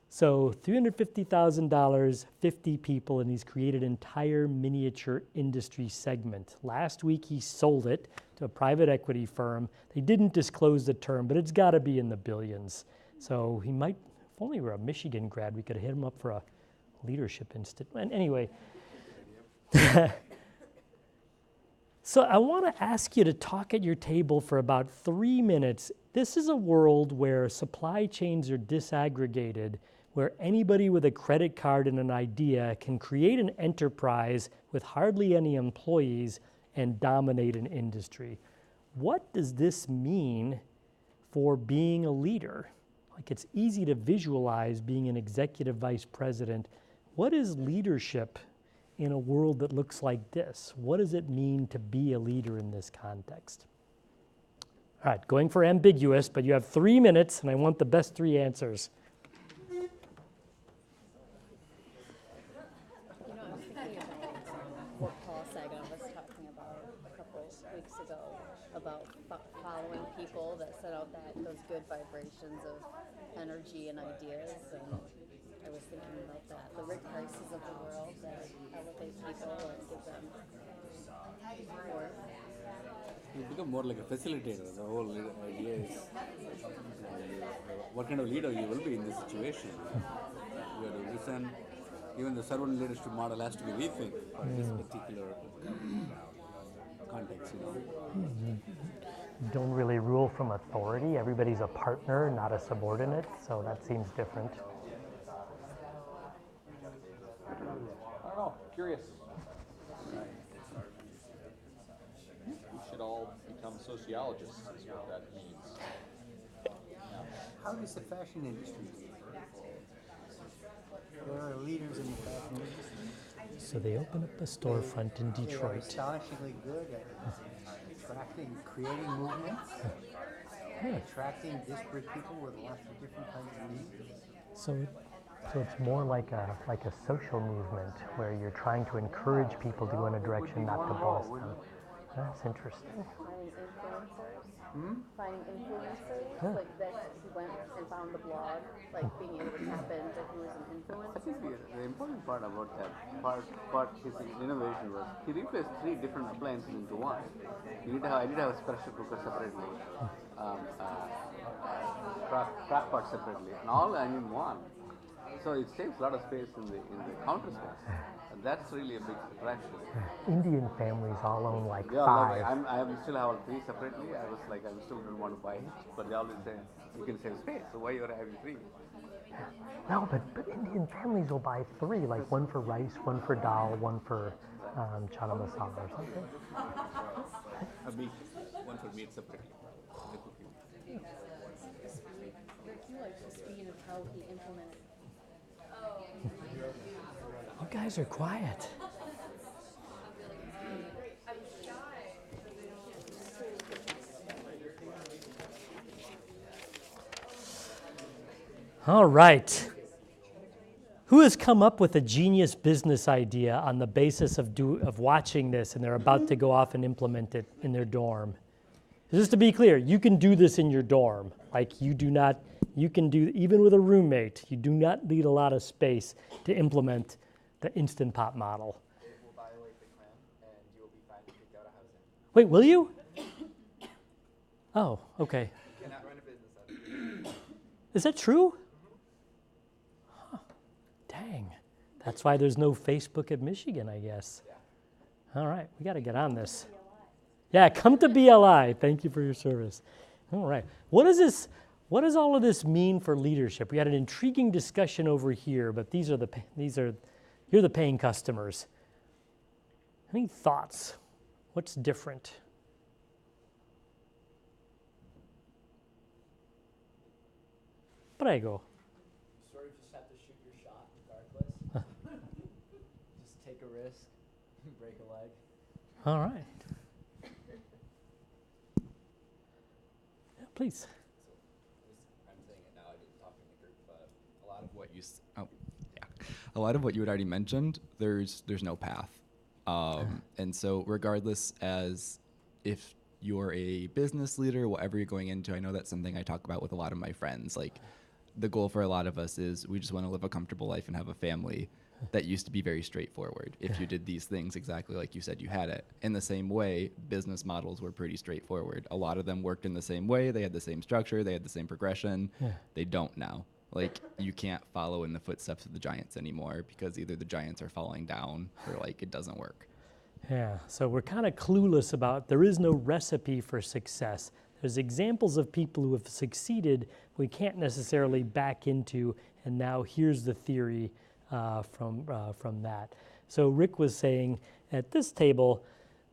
So $350,000, 50 people, and he's created an entire miniature industry segment. Last week he sold it to a private equity firm. They didn't disclose the term, but it's got to be in the billions. So he might, if only we were a Michigan grad, we could have hit him up for a leadership institute. And anyway, so I want to ask you to talk at your table for about 3 minutes. This is a world where supply chains are disaggregated, where anybody with a credit card and an idea can create an enterprise with hardly any employees and dominate an industry. What does this mean for being a leader? Like, it's easy to visualize being an executive vice president. What is leadership in a world that looks like this? What does it mean to be a leader in this context? All right, going for ambiguous, but you have 3 minutes, and I want the best 3 answers. What Paul Sagan was talking about a couple weeks ago about following people that set out those good vibrations of energy and ideas, and I was thinking about that. The Rick Prices of the world that elevate people and give them worth. You become more like a facilitator. The whole idea is what kind of leader you will be in this situation. You have to listen. Even the servant leadership model has to be rethink for this particular context. You don't really rule from authority. Everybody's a partner, not a subordinate, so that seems different. I don't know. Curious. We should all become sociologists, is what that means. How does the fashion industry do? There are leaders in the fashion industry. So they open up a storefront in They were Detroit. astonishingly good at creating movements, attracting disparate people with lots of different kinds of needs. So it's more like a social movement where you're trying to encourage people to go in a direction, not to boss them. That's interesting. Finding influencers. Finding influencers. Like that he went and found the blog, like being able to tap into who is an I influencer. think the important part about that part his innovation was he replaced 3 different appliances into one. I need to have a pressure cooker separately, crack pot separately, and all I need one. So it saves a lot of space in the counter space. And that's really a big attraction. Indian families all own like Yeah, 5. I still have all 3 separately. I was like, I still don't want to buy it, but they always say you can save space. So why you're having 3? No, but Indian families will buy 3, like one for rice, one for dal, one for chana masala or something. A meat, one for meat separately. The cooking. Rick, you like the speed of how he implemented. You guys are quiet. All right. Who has come up with a genius business idea on the basis of watching this and they're about to go off and implement it in their dorm? Just to be clear, you can do this in your dorm. Like you can do, even with a roommate, you do not need a lot of space to implement the Instant Pot model. It will violate the plan, and you will be fined and kicked out of housing. Wait, will you? Oh, okay. You cannot run a business out of it. Is that true? Huh. Dang. That's why there's no Facebook at Michigan, I guess. Yeah. All right, we got to get on this. Yeah, come to BLI. Thank you for your service. All right. What does all of this mean for leadership? We had an intriguing discussion over here, but you're the paying customers. Any thoughts? What's different? Prego. You sort of just have to shoot your shot regardless. Just take a risk, break a leg. All right. Yeah, please. I'm saying it now. I didn't talk in the group, but a lot of what you had already mentioned, there's no path, and so regardless as if you're a business leader, whatever you're going into, I know that's something I talk about with a lot of my friends. Like the goal for a lot of us is we just want to live a comfortable life and have a family. That used to be very straightforward. If you did these things exactly like you said you had it. In the same way, business models were pretty straightforward. A lot of them worked in the same way. They had the same structure. They had the same progression. Yeah. They don't now. Like, you can't follow in the footsteps of the giants anymore because either the giants are falling down or, like, it doesn't work. Yeah, so we're kind of clueless about there is no recipe for success. There's examples of people who have succeeded we can't necessarily back into, and now here's the theory from that. So Rick was saying at this table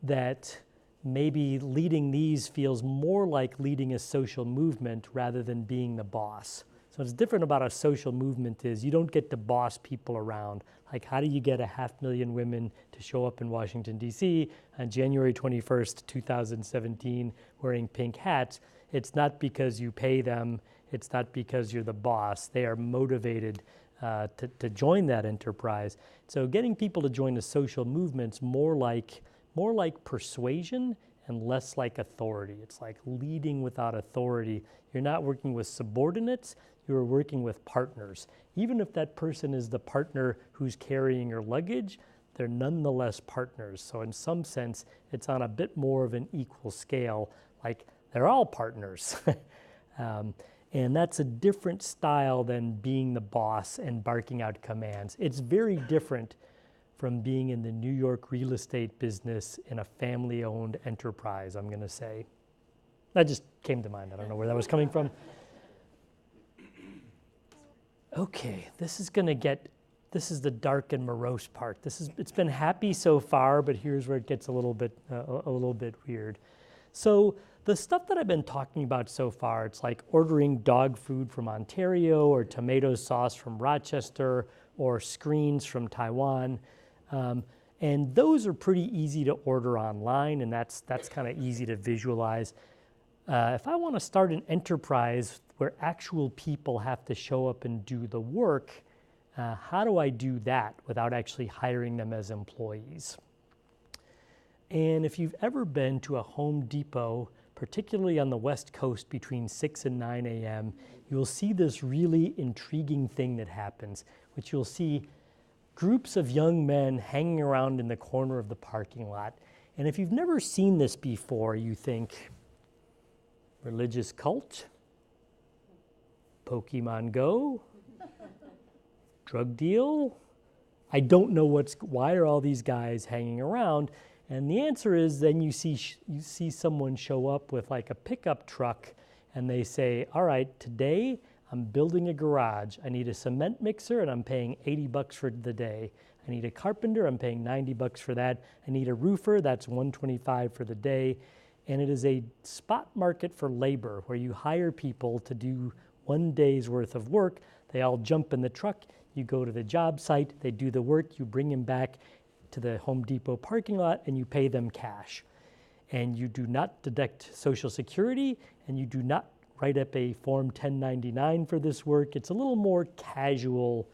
that maybe leading these feels more like leading a social movement rather than being the boss. So what's different about a social movement is you don't get to boss people around. Like, how do you get 500,000 women to show up in Washington, D.C. on January 21st, 2017 wearing pink hats? It's not because you pay them. It's not because you're the boss. They are motivated to join that enterprise. So getting people to join the social movement's more like persuasion and less like authority. It's like leading without authority. You're not working with subordinates, you're working with partners. Even if that person is the partner who's carrying your luggage, they're nonetheless partners. So in some sense, it's on a bit more of an equal scale, like they're all partners. And that's a different style than being the boss and barking out commands. It's very different from being in the New York real estate business in a family-owned enterprise, I'm gonna say. That just came to mind. I don't know where that was coming from. Okay, this is the dark and morose part. It's been happy so far, but here's where it gets a little bit weird. So the stuff that I've been talking about so far, it's like ordering dog food from Ontario or tomato sauce from Rochester or screens from Taiwan. And those are pretty easy to order online, and that's kind of easy to visualize. If I want to start an enterprise where actual people have to show up and do the work, how do I do that without actually hiring them as employees? And if you've ever been to a Home Depot, particularly on the West Coast between 6 and 9 a.m., you'll see this really intriguing thing that happens, which you'll see groups of young men hanging around in the corner of the parking lot. And if you've never seen this before, you think, religious cult, Pokemon Go, drug deal? I don't know why are all these guys hanging around? And the answer is then you see someone show up with like a pickup truck and they say, all right, today I'm building a garage. I need a cement mixer and I'm paying $80 for the day. I need a carpenter, I'm paying $90 for that. I need a roofer, that's $125 for the day. And it is a spot market for labor where you hire people to do one day's worth of work. They all jump in the truck, you go to the job site, they do the work, you bring them back to the Home Depot parking lot and you pay them cash. And you do not deduct Social Security and you do not write up a Form 1099 for this work. It's a little more casual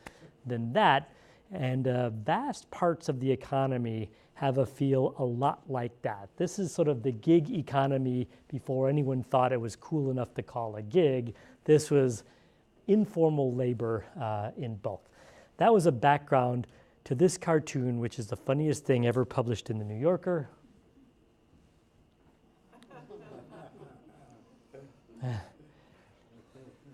than that. And vast parts of the economy have a feel a lot like that. This is sort of the gig economy before anyone thought it was cool enough to call a gig. This was informal labor in bulk. That was a background to this cartoon, which is the funniest thing ever published in the New Yorker.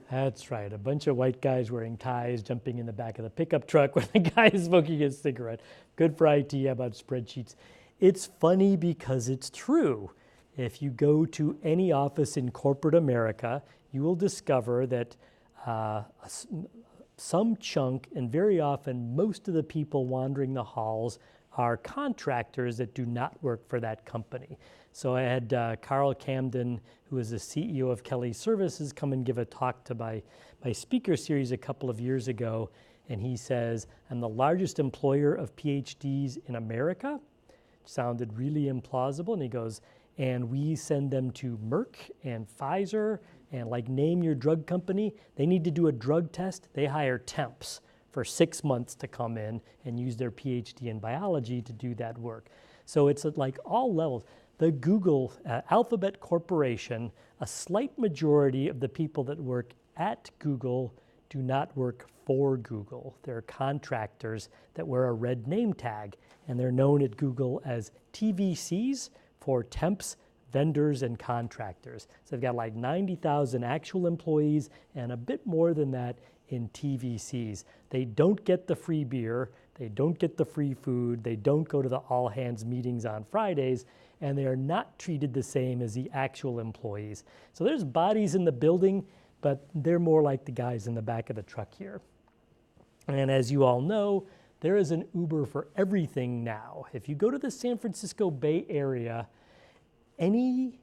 That's right, a bunch of white guys wearing ties jumping in the back of the pickup truck when the guy is smoking a cigarette. Good for IT, how about spreadsheets? It's funny because it's true. If you go to any office in corporate America, you will discover that some chunk, and very often most of the people wandering the halls are contractors that do not work for that company. So I had Carl Camden, who is the CEO of Kelly Services, come and give a talk to my speaker series a couple of years ago. And he says, I'm the largest employer of PhDs in America. Sounded really implausible. And he goes, and we send them to Merck and Pfizer and like name your drug company. They need to do a drug test. They hire temps for 6 months to come in and use their PhD in biology to do that work. So it's at like all levels. The Google, Alphabet Corporation, a slight majority of the people that work at Google do not work for Google. They're contractors that wear a red name tag, and they're known at Google as TVCs for temps, vendors, and contractors. So they've got like 90,000 actual employees and a bit more than that in TVCs. They don't get the free beer, they don't get the free food, they don't go to the all hands meetings on Fridays, and they are not treated the same as the actual employees. So there's bodies in the building, but they're more like the guys in the back of the truck here. And as you all know, there is an Uber for everything now. If you go to the San Francisco Bay Area, any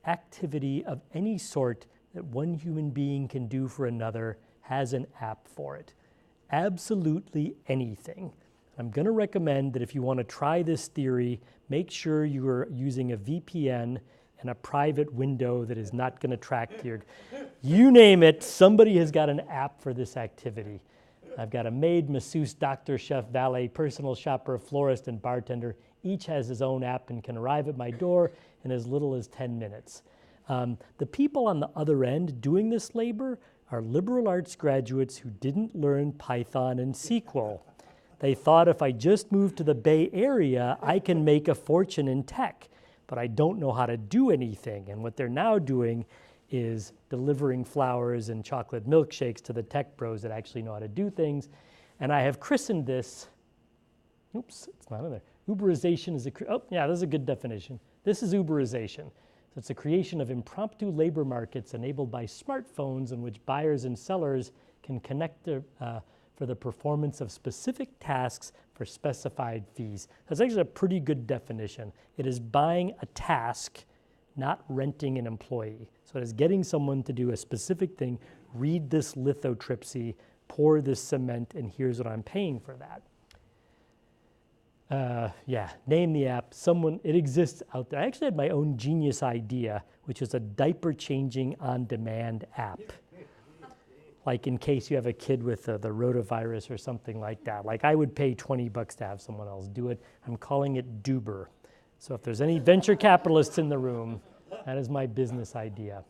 activity of any sort that one human being can do for another has an app for it. Absolutely anything. I'm going to recommend that if you want to try this theory, make sure you are using a VPN and a private window that is not going to track your, you name it, somebody has got an app for this activity. I've got a maid, masseuse, doctor, chef, valet, personal shopper, florist, and bartender. Each has his own app and can arrive at my door in as little as 10 minutes. The people on the other end doing this labor are liberal arts graduates who didn't learn Python and SQL. They thought if I just moved to the Bay Area, I can make a fortune in tech, but I don't know how to do anything. And what they're now doing is delivering flowers and chocolate milkshakes to the tech bros that actually know how to do things. And I have christened this, oops, it's not in there. Uberization is oh yeah, this is a good definition. This is Uberization. So it's a creation of impromptu labor markets enabled by smartphones in which buyers and sellers can connect for the performance of specific tasks for specified fees. That's actually a pretty good definition. It is buying a task, not renting an employee. So it is getting someone to do a specific thing, read this lithotripsy, pour this cement, and here's what I'm paying for that. Yeah, name the app. It exists out there. I actually had my own genius idea, which is a diaper changing on demand app. Like in case you have a kid with the rotavirus or something like that. Like I would pay $20 to have someone else do it. I'm calling it Duber. So if there's any venture capitalists in the room, that is my business idea.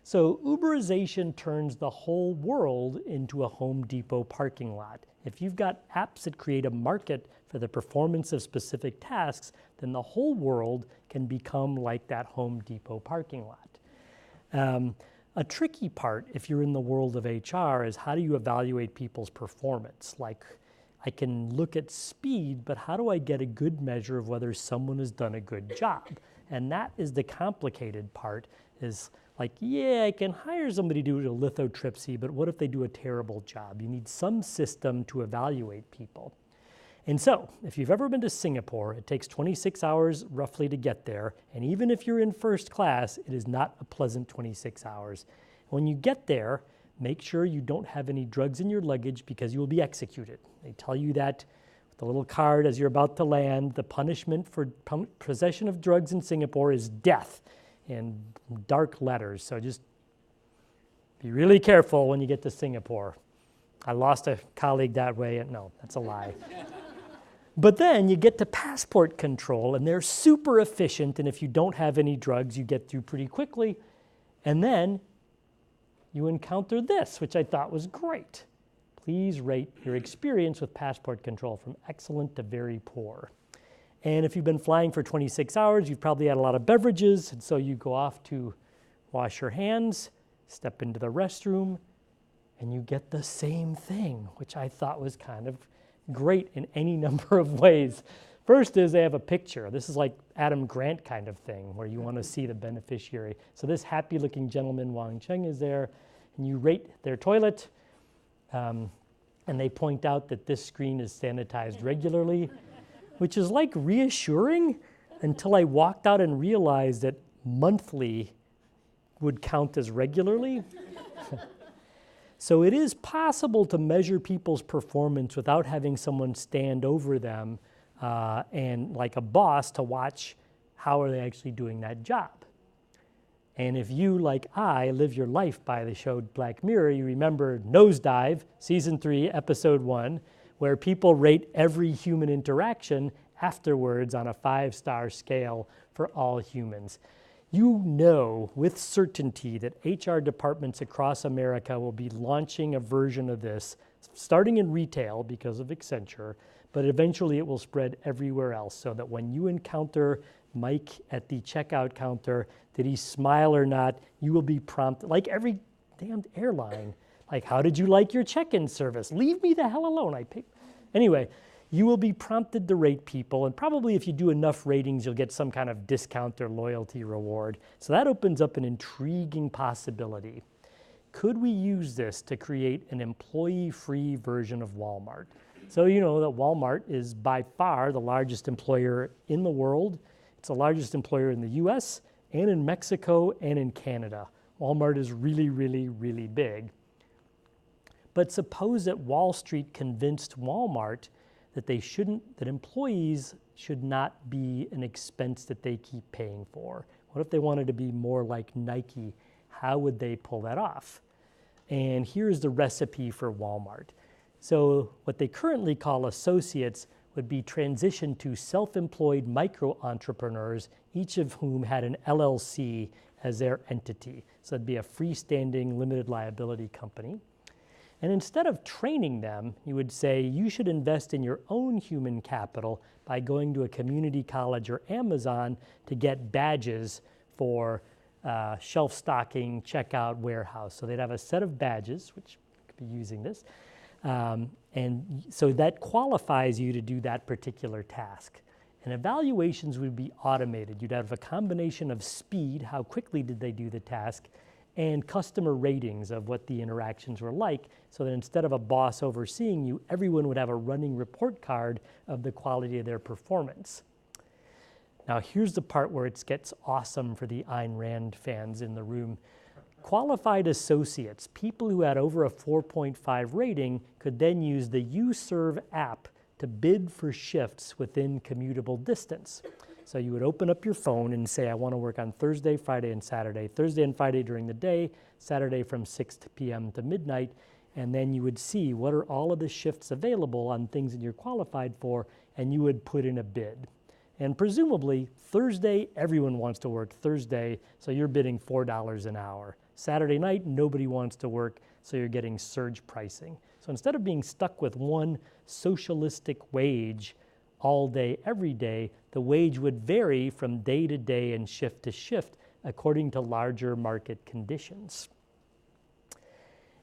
So Uberization turns the whole world into a Home Depot parking lot. If you've got apps that create a market for the performance of specific tasks, then the whole world can become like that Home Depot parking lot. A tricky part, if you're in the world of HR, is how do you evaluate people's performance? Like, I can look at speed, but how do I get a good measure of whether someone has done a good job? And that is the complicated part, is like, yeah, I can hire somebody to do a lithotripsy, but what if they do a terrible job? You need some system to evaluate people. And so, if you've ever been to Singapore, it takes 26 hours roughly to get there, and even if you're in first class, it is not a pleasant 26 hours. When you get there, make sure you don't have any drugs in your luggage because you will be executed. They tell you that with the little card as you're about to land. The punishment for possession of drugs in Singapore is death in dark letters, so just be really careful when you get to Singapore. I lost a colleague that way, and no, that's a lie. But then you get to passport control, and they're super efficient, and if you don't have any drugs, you get through pretty quickly. And then you encounter this, which I thought was great. Please rate your experience with passport control from excellent to very poor. And if you've been flying for 26 hours, you've probably had a lot of beverages, and so you go off to wash your hands, step into the restroom, and you get the same thing, which I thought was kind of great in any number of ways. First is they have a picture. This is like Adam Grant kind of thing, where you want to see the beneficiary. So this happy-looking gentleman, Wang Cheng, is there, and you rate their toilet, and they point out that this screen is sanitized regularly, which is like reassuring until I walked out and realized that monthly would count as regularly. So it is possible to measure people's performance without having someone stand over them and like a boss to watch how are they actually doing that job. And if you, like I, live your life by the show Black Mirror, you remember Nosedive, Season 3, Episode 1, where people rate every human interaction afterwards on a 5-star scale for all humans. You know with certainty that HR departments across America will be launching a version of this, starting in retail because of Accenture, but eventually it will spread everywhere else, so that when you encounter Mike at the checkout counter, did he smile or not, you will be prompted, like every damned airline, like, how did you like your check-in service? Leave me the hell alone. Anyway, you will be prompted to rate people, and probably if you do enough ratings, you'll get some kind of discount or loyalty reward. So that opens up an intriguing possibility. Could we use this to create an employee-free version of Walmart? So you know that Walmart is by far the largest employer in the world. It's the largest employer in the US and in Mexico and in Canada. Walmart is really, really, really big. But suppose that Wall Street convinced Walmart that employees should not be an expense that they keep paying for. What if they wanted to be more like Nike? How would they pull that off? And here's the recipe for Walmart. So what they currently call associates would be transitioned to self-employed micro-entrepreneurs, each of whom had an LLC as their entity. So it'd be a freestanding limited liability company. And instead of training them, you would say you should invest in your own human capital by going to a community college or Amazon to get badges for shelf stocking, checkout, warehouse. So they'd have a set of badges, which could be using this. And so that qualifies you to do that particular task. And evaluations would be automated. You'd have a combination of speed, how quickly did they do the task, and customer ratings of what the interactions were like, so that instead of a boss overseeing you, everyone would have a running report card of the quality of their performance. Now here's the part where it gets awesome for the Ayn Rand fans in the room. Qualified associates, people who had over a 4.5 rating, could then use the UServe app to bid for shifts within commutable distance. So you would open up your phone and say, I want to work on Thursday, Friday, and Saturday. Thursday and Friday during the day, Saturday from 6 p.m. to midnight, and then you would see what are all of the shifts available on things that you're qualified for, and you would put in a bid. And presumably, Thursday, everyone wants to work Thursday, so you're bidding $4 an hour. Saturday night, nobody wants to work, so you're getting surge pricing. So instead of being stuck with one socialistic wage all day, every day, the wage would vary from day to day and shift to shift according to larger market conditions.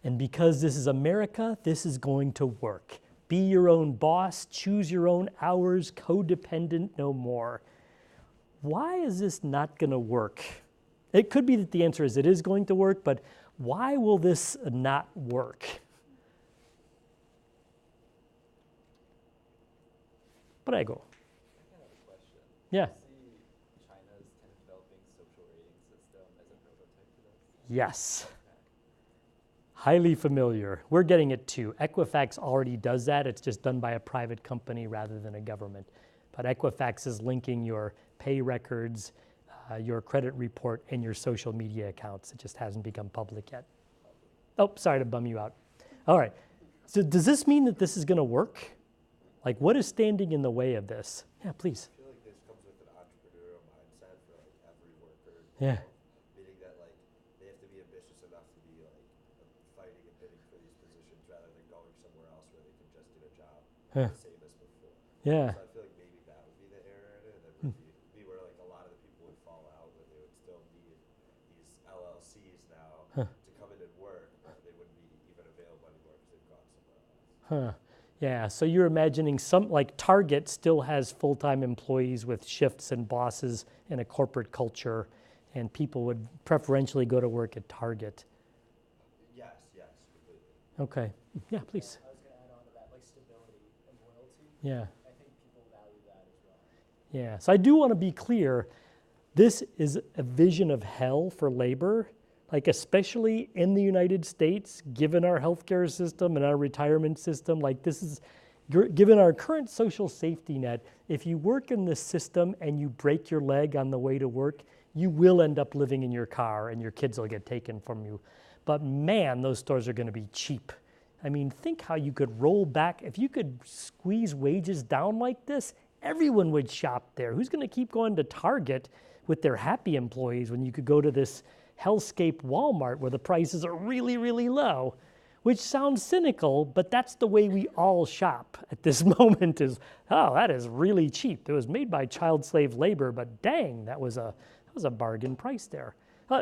And because this is America, this is going to work. Be your own boss, choose your own hours, codependent no more. Why is this not going to work? It could be that the answer is it is going to work, but why will this not work? Prego. I have a question. Yeah. Do you see China's kind of developing social rating system as a prototype for this? Yes. Highly familiar. We're getting it too. Equifax already does that. It's just done by a private company rather than a government. But Equifax is linking your pay records, your credit report, and your social media accounts. It just hasn't become public yet. Oh, sorry to bum you out. All right. So does this mean that this is going to work? Like, what is standing in the way of this? Yeah, please. I feel like this comes with an entrepreneurial mindset for like every worker. Yeah. Meaning that like they have to be ambitious enough to be like fighting and bidding for these positions rather than going somewhere else where they can just do a job Huh. the same as before. Yeah. So I feel like maybe that would be the error in it, and then would be where like a lot of the people would fall out, where they would still need these LLCs now to come in and work, but they wouldn't be even available anymore because they've gone somewhere else. Huh. Yeah, so you're imagining some, like Target still has full-time employees with shifts and bosses and a corporate culture, and people would preferentially go to work at Target. Yes, completely. Okay, yeah, please. I was going to add on to that, like stability and loyalty. Yeah. I think people value that as well. Yeah, so I do want to be clear, this is a vision of hell for labor, like especially in the United States, given our healthcare system and our retirement system. Like this is, given our current social safety net, if you work in this system and you break your leg on the way to work, you will end up living in your car and your kids will get taken from you. But man, those stores are going to be cheap. I mean, think how you could roll back. If you could squeeze wages down like this, everyone would shop there. Who's going to keep going to Target with their happy employees when you could go to this hellscape Walmart where the prices are really, really low? Which sounds cynical, but that's the way we all shop at this moment is, oh, that is really cheap. It was made by child slave labor, but dang, that was a bargain price there.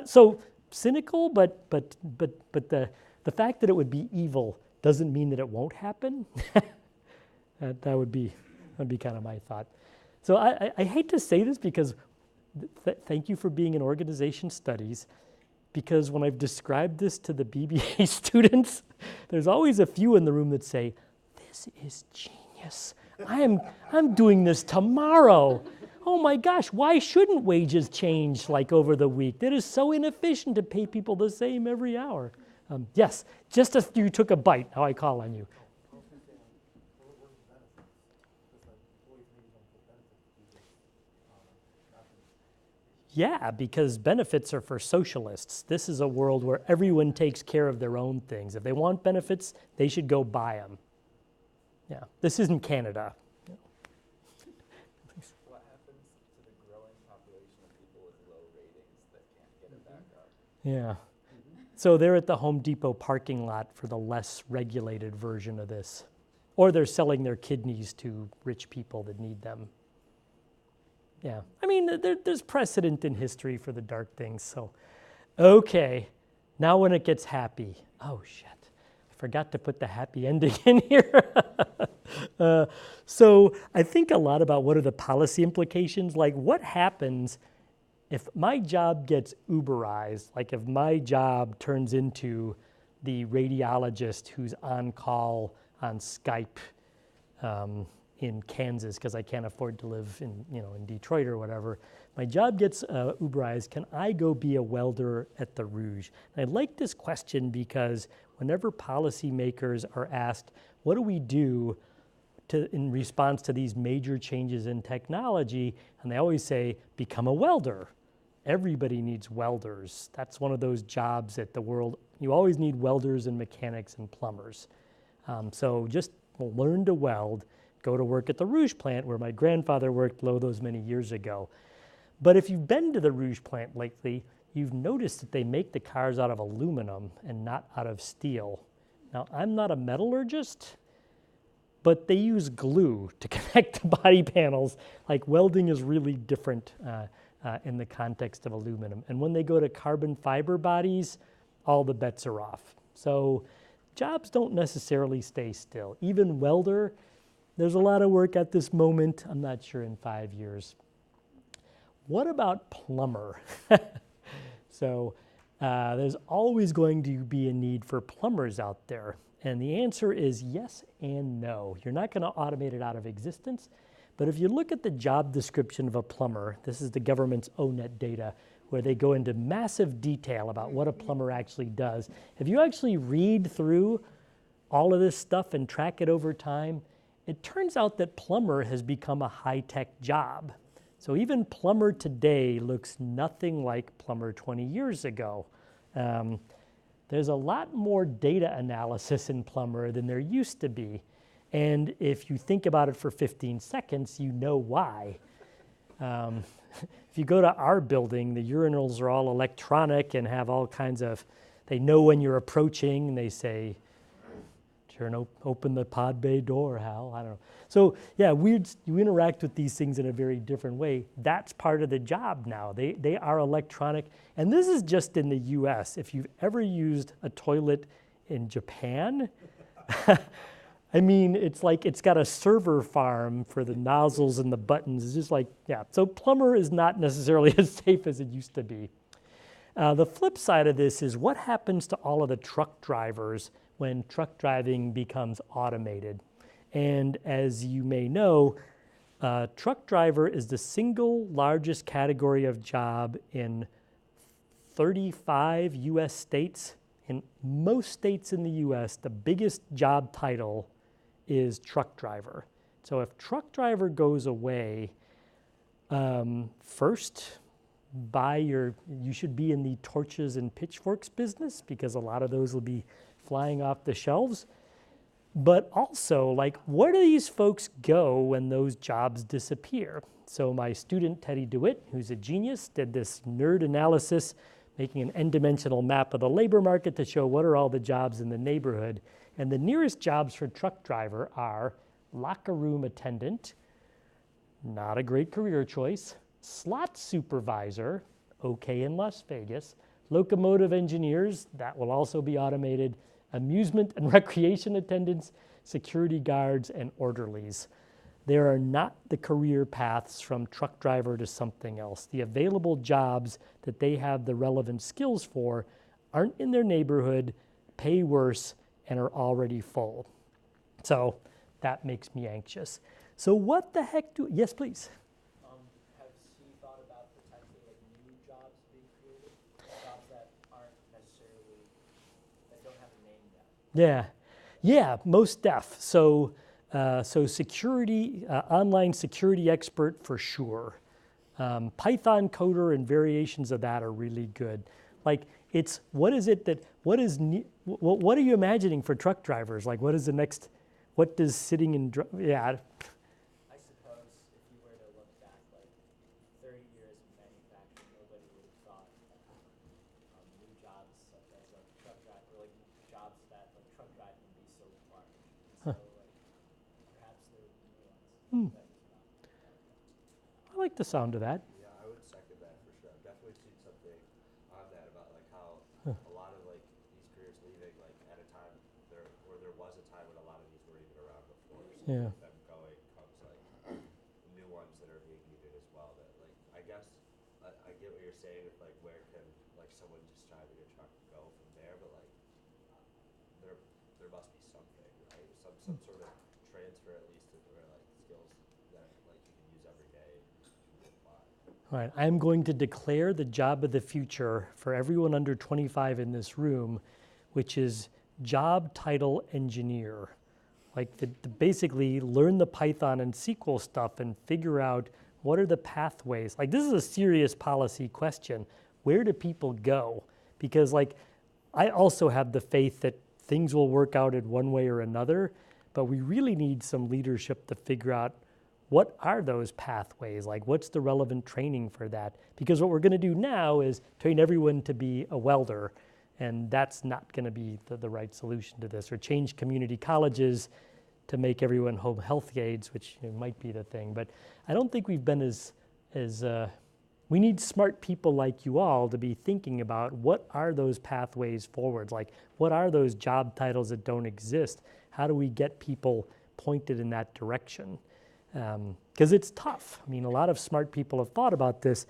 So cynical, but the fact that it would be evil doesn't mean that it won't happen. that would be kind of my thought. So I hate to say this because thank you for being in organization studies, because when I've described this to the BBA students, there's always a few in the room that say, this is genius. I'm doing this tomorrow. Oh my gosh, why shouldn't wages change like over the week? That is so inefficient to pay people the same every hour. Yes, just as you took a bite, now I call on you. Yeah, because benefits are for socialists. This is a world where everyone takes care of their own things. If they want benefits, they should go buy them. Yeah, this isn't Canada. What happens to the growing population of people with low ratings that can't get it back up? Yeah. So they're at the Home Depot parking lot for the less regulated version of this. Or they're selling their kidneys to rich people that need them. Yeah, I mean, there's precedent in history for the dark things, so. Okay, now when it gets happy. Oh, shit, I forgot to put the happy ending in here. So I think a lot about what are the policy implications, like what happens if my job gets Uberized, like if my job turns into the radiologist who's on call on Skype, in Kansas because I can't afford to live in Detroit or whatever. My job gets Uberized. Can I go be a welder at the Rouge? And I like this question because whenever policymakers are asked, what do we do in response to these major changes in technology, and they always say, become a welder. Everybody needs welders. That's one of those jobs that the world, you always need welders and mechanics and plumbers. So just learn to weld, go to work at the Rouge plant where my grandfather worked those many years ago. But if you've been to the Rouge plant lately, you've noticed that they make the cars out of aluminum and not out of steel. Now, I'm not a metallurgist, but they use glue to connect the body panels. Like welding is really different in the context of aluminum. And when they go to carbon fiber bodies, all the bets are off. So jobs don't necessarily stay still. Even welder, there's a lot of work at this moment. I'm not sure in 5 years. What about plumber? So there's always going to be a need for plumbers out there. And the answer is yes and no. You're not going to automate it out of existence. But if you look at the job description of a plumber, this is the government's ONET data, where they go into massive detail about what a plumber actually does. If you actually read through all of this stuff and track it over time, it turns out that plumber has become a high-tech job. So even plumber today looks nothing like plumber 20 years ago. There's a lot more data analysis in plumber than there used to be. And if you think about it for 15 seconds, you know why. If you go to our building, the urinals are all electronic and have all kinds of, they know when you're approaching, and they say, open the pod bay door, Hal, I don't know. So yeah, you interact with these things in a very different way. That's part of the job now. They are electronic, and this is just in the US. If you've ever used a toilet in Japan, I mean, it's like it's got a server farm for the nozzles and the buttons. It's just like, yeah. So plumber is not necessarily as safe as it used to be. The flip side of this is what happens to all of the truck drivers when truck driving becomes automated. And as you may know, truck driver is the single largest category of job in 35 US states. In most states in the US, the biggest job title is truck driver. So if truck driver goes away, first, you should be in the torches and pitchforks business because a lot of those will be flying off the shelves. But also, like, where do these folks go when those jobs disappear? So my student, Teddy DeWitt, who's a genius, did this nerd analysis, making an n-dimensional map of the labor market to show what are all the jobs in the neighborhood. And the nearest jobs for truck driver are locker room attendant, not a great career choice, slot supervisor, okay in Las Vegas, locomotive engineers, that will also be automated, amusement and recreation attendants, security guards, and orderlies. There are not the career paths from truck driver to something else. The available jobs that they have the relevant skills for aren't in their neighborhood, pay worse, and are already full. So that makes me anxious. So what the heck yes, please. Have you thought about potentially like new jobs being created? Jobs that aren't necessarily, that don't have a name yet? Yeah, most def. So security, online security expert for sure. Python coder and variations of that are really good. Like what are you imagining for truck drivers? Like what is the next, what does sitting in, yeah. I suppose if you were to look back like 30 years in manufacturing, nobody would have thought new jobs such as like truck driver, like jobs that like truck driving would be so large. So like perhaps there would be new ones. I like the sound of that. Yeah, I would second that for sure. I've definitely seen something on that about like how a lot of like these careers leaving like at a time there was a time when a lot of these weren't even around before. So Yeah. with them going comes like new ones that are being needed as well. That like I guess I get what you're saying with like where can like someone just driving a truck go from there, but like there must be something, right? Some sort of transfer at least to where like skills that like you can use every day. All right, I'm going to declare the job of the future for everyone under 25 in this room, which is job title engineer. like to basically learn the Python and SQL stuff and figure out what are the pathways. Like, this is a serious policy question. Where do people go? Because like, I also have the faith that things will work out in one way or another, but we really need some leadership to figure out what are those pathways? Like, what's the relevant training for that? Because what we're going to do now is train everyone to be a welder, and that's not going to be the right solution to this. Or change community colleges to make everyone home health aides, which might be the thing. But I don't think we've been we need smart people like you all to be thinking about what are those pathways forwards? Like, what are those job titles that don't exist? How do we get people pointed in that direction? Because it's tough. I mean, a lot of smart people have thought about this,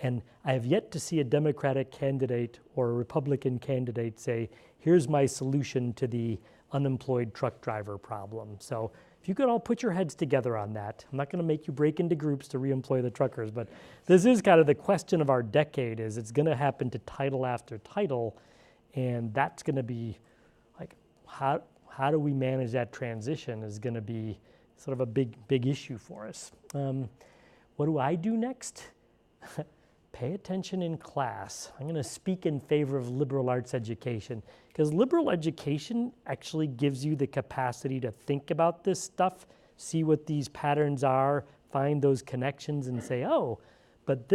and I have yet to see a Democratic candidate or a Republican candidate say, here's my solution to the unemployed truck driver problem. So if you could all put your heads together on that. I'm not going to make you break into groups to reemploy the truckers, but this is kind of the question of our decade. Is it's going to happen to title after title, and that's going to be like, how do we manage that transition is going to be sort of a big issue for us. What do I do next? Pay attention in class. I'm going to speak in favor of liberal arts education, because liberal education actually gives you the capacity to think about this stuff, see what these patterns are, find those connections and say, oh, but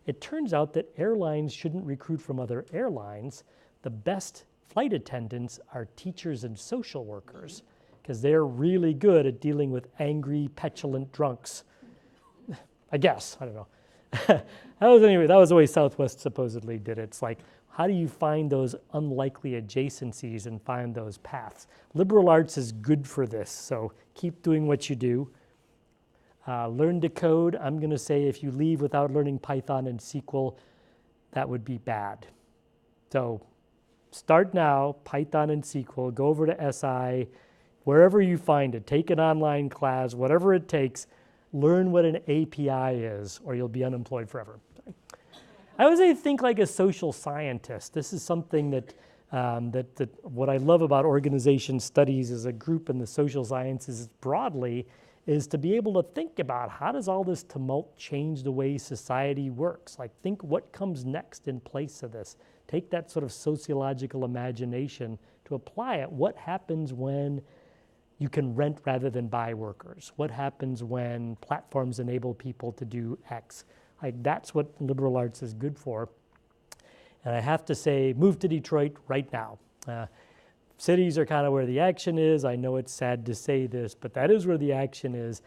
it turns out that airlines shouldn't recruit from other airlines. The best flight attendants are teachers and social workers, because they're really good at dealing with angry, petulant drunks. I guess, I don't know. That was the way Southwest supposedly did it. It's like, how do you find those unlikely adjacencies and find those paths? Liberal arts is good for this, so keep doing what you do. Learn to code. I'm going to say if you leave without learning Python and SQL, that would be bad. So start now, Python and SQL, go over to SI, wherever you find it, take an online class, whatever it takes, learn what an API is, or you'll be unemployed forever. I would say think like a social scientist. This is something that what I love about organization studies as a group in the social sciences broadly is to be able to think about how does all this tumult change the way society works? Like, think what comes next in place of this. Take that sort of sociological imagination to apply it. What happens when you can rent rather than buy workers? What happens when platforms enable people to do X? Like, that's what liberal arts is good for. And I have to say, move to Detroit right now. Cities are kind of where the action is. I know it's sad to say this, but that is where the action is.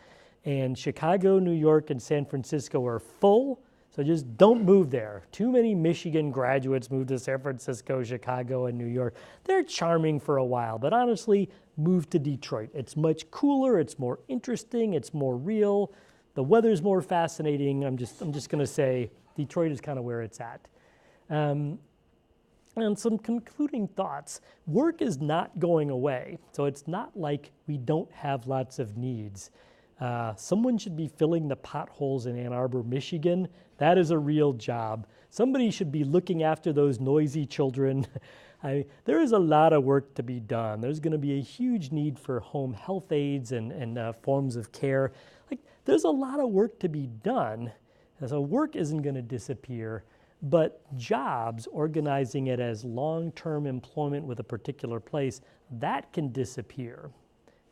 And Chicago, New York, and San Francisco are full, so just don't move there. Too many Michigan graduates move to San Francisco, Chicago, and New York. They're charming for a while, but honestly, move to Detroit. It's much cooler, it's more interesting, it's more real. The weather's more fascinating. I'm just going to say Detroit is kind of where it's at. And some concluding thoughts. Work is not going away, so it's not like we don't have lots of needs. Someone should be filling the potholes in Ann Arbor, Michigan. That is a real job. Somebody should be looking after those noisy children. There is a lot of work to be done. There's going to be a huge need for home health aides and forms of care. Like, there's a lot of work to be done. And so work isn't going to disappear, but jobs, organizing it as long-term employment with a particular place, that can disappear.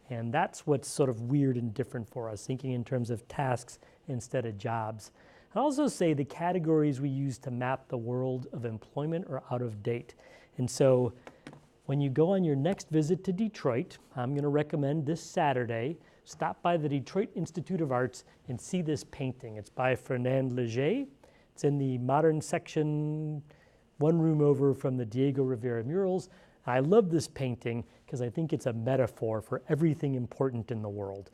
And that's what's sort of weird and different for us, thinking in terms of tasks instead of jobs. I'd also say the categories we use to map the world of employment are out of date. And so when you go on your next visit to Detroit, I'm going to recommend this Saturday, stop by the Detroit Institute of Arts and see this painting. It's by Fernand Léger. It's in the modern section, one room over from the Diego Rivera murals. I love this painting because I think it's a metaphor for everything important in the world.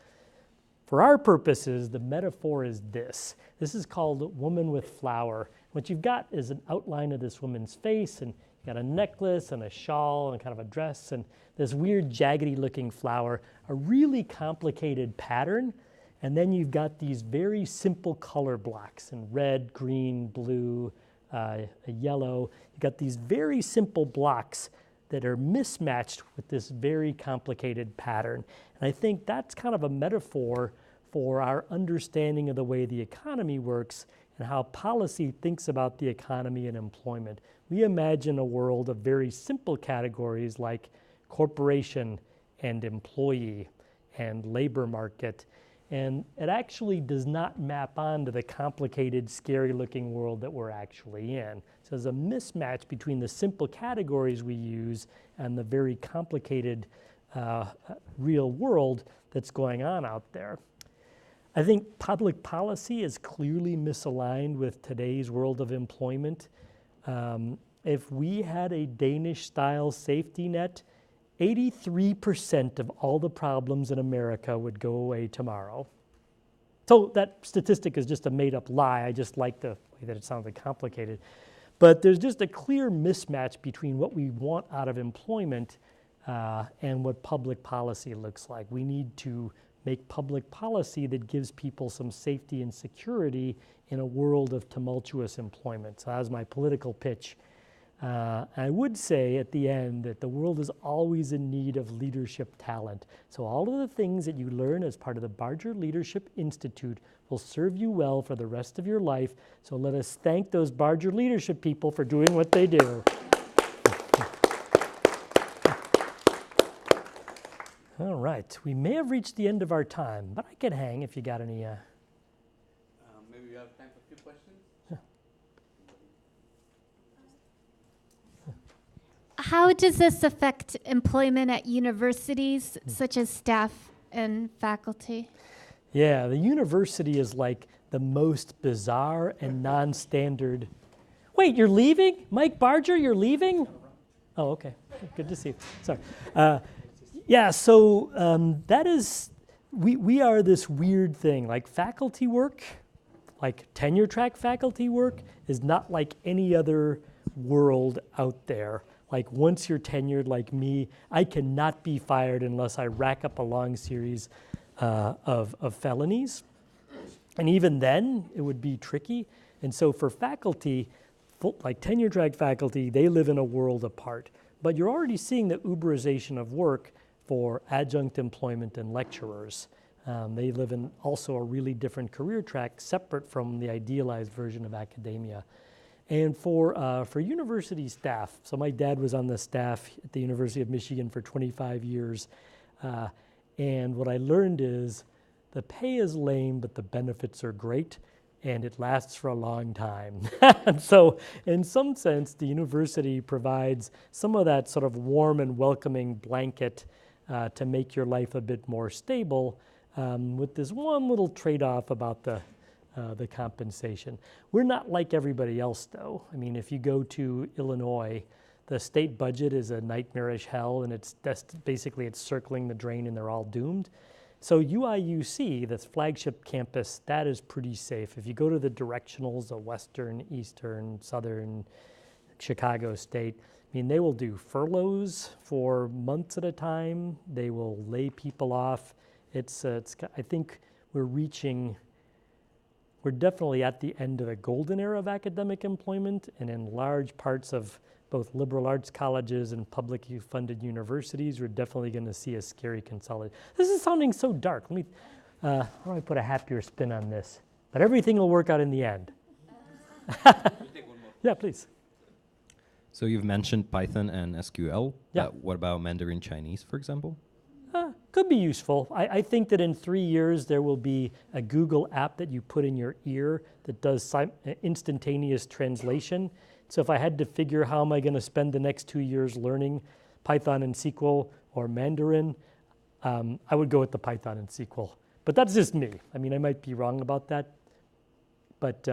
For our purposes, the metaphor is this. This is called Woman with Flower. What you've got is an outline of this woman's face, and you got a necklace and a shawl and kind of a dress and this weird jaggedy looking flower, a really complicated pattern. And then you've got these very simple color blocks in red, green, blue, a yellow. You've got these very simple blocks that are mismatched with this very complicated pattern. And I think that's kind of a metaphor for our understanding of the way the economy works and how policy thinks about the economy and employment. We imagine a world of very simple categories like corporation and employee and labor market. And it actually does not map onto the complicated, scary-looking world that we're actually in. So there's a mismatch between the simple categories we use and the very complicated real world that's going on out there. I think public policy is clearly misaligned with today's world of employment. If we had a Danish-style safety net, 83% of all the problems in America would go away tomorrow. So that statistic is just a made-up lie. I just like the way that it sounded complicated. But there's just a clear mismatch between what we want out of employment and what public policy looks like. We need to make public policy that gives people some safety and security in a world of tumultuous employment. So that was my political pitch. I would say at the end that the world is always in need of leadership talent. So all of the things that you learn as part of the Barger Leadership Institute will serve you well for the rest of your life. So let us thank those Barger leadership people for doing what they do. All right, we may have reached the end of our time, but I can hang if you got any. Maybe we have time for a few questions. How does this affect employment at universities, such as staff and faculty? Yeah, the university is like the most bizarre and non-standard. Wait, you're leaving? Mike Barger, you're leaving? Oh, okay. Good to see you. Sorry. Yeah, so that is, we are this weird thing. Like faculty work, like tenure track faculty work is not like any other world out there. Like once you're tenured like me, I cannot be fired unless I rack up a long series of felonies. And even then, it would be tricky. And so for faculty, like tenure track faculty, they live in a world apart. But you're already seeing the Uberization of work for adjunct employment and lecturers. They live in also a really different career track separate from the idealized version of academia. And for university staff, so my dad was on the staff at the University of Michigan for 25 years. And what I learned is the pay is lame, but the benefits are great, and it lasts for a long time. And so in some sense, the university provides some of that sort of warm and welcoming blanket to make your life a bit more stable, with this one little trade-off about the compensation. We're not like everybody else, though. I mean, if you go to Illinois, the state budget is a nightmarish hell, and it's basically it's circling the drain, and they're all doomed. So UIUC, this flagship campus, that is pretty safe. If you go to the directionals of Western, Eastern, Southern, Chicago State, I mean, they will do furloughs for months at a time. They will lay people off. I think we're definitely at the end of a golden era of academic employment, and in large parts of both liberal arts colleges and publicly funded universities, we're definitely going to see a scary consolidation. This is sounding so dark. Let me, how do I put a happier spin on this? But everything will work out in the end. Yeah, please. So you've mentioned Python and SQL. Yeah. What about Mandarin Chinese, for example? Could be useful. I think that in 3 years there will be a Google app that you put in your ear that does instantaneous translation. So if I had to figure how am I going to spend the next 2 years learning Python and SQL or Mandarin, I would go with the Python and SQL. But that's just me. I mean, I might be wrong about that. But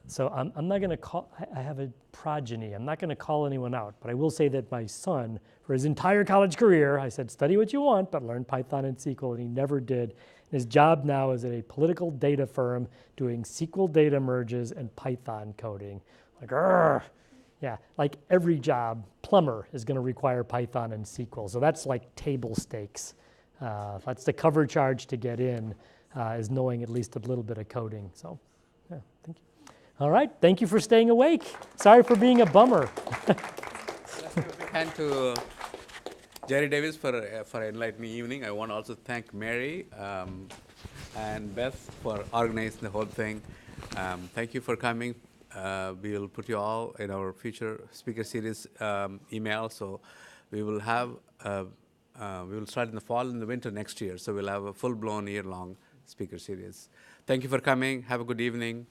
so I'm not going to call, I have a progeny. I'm not going to call anyone out, but I will say that my son, for his entire college career, I said, study what you want, but learn Python and SQL, and he never did. And his job now is at a political data firm doing SQL data merges and Python coding. Like, argh. Yeah, like every job, plumber is going to require Python and SQL. So that's like table stakes. That's the cover charge to get in, is knowing at least a little bit of coding. So, yeah, thank you. All right, thank you for staying awake. Sorry for being a bummer. hand to Jerry Davis for enlightening evening. I want to also thank Mary and Beth for organizing the whole thing. Thank you for coming. We'll put you all in our future speaker series email. So we will have we will start in the fall and the winter next year. So we'll have a full-blown year-long speaker series. Thank you for coming. Have a good evening.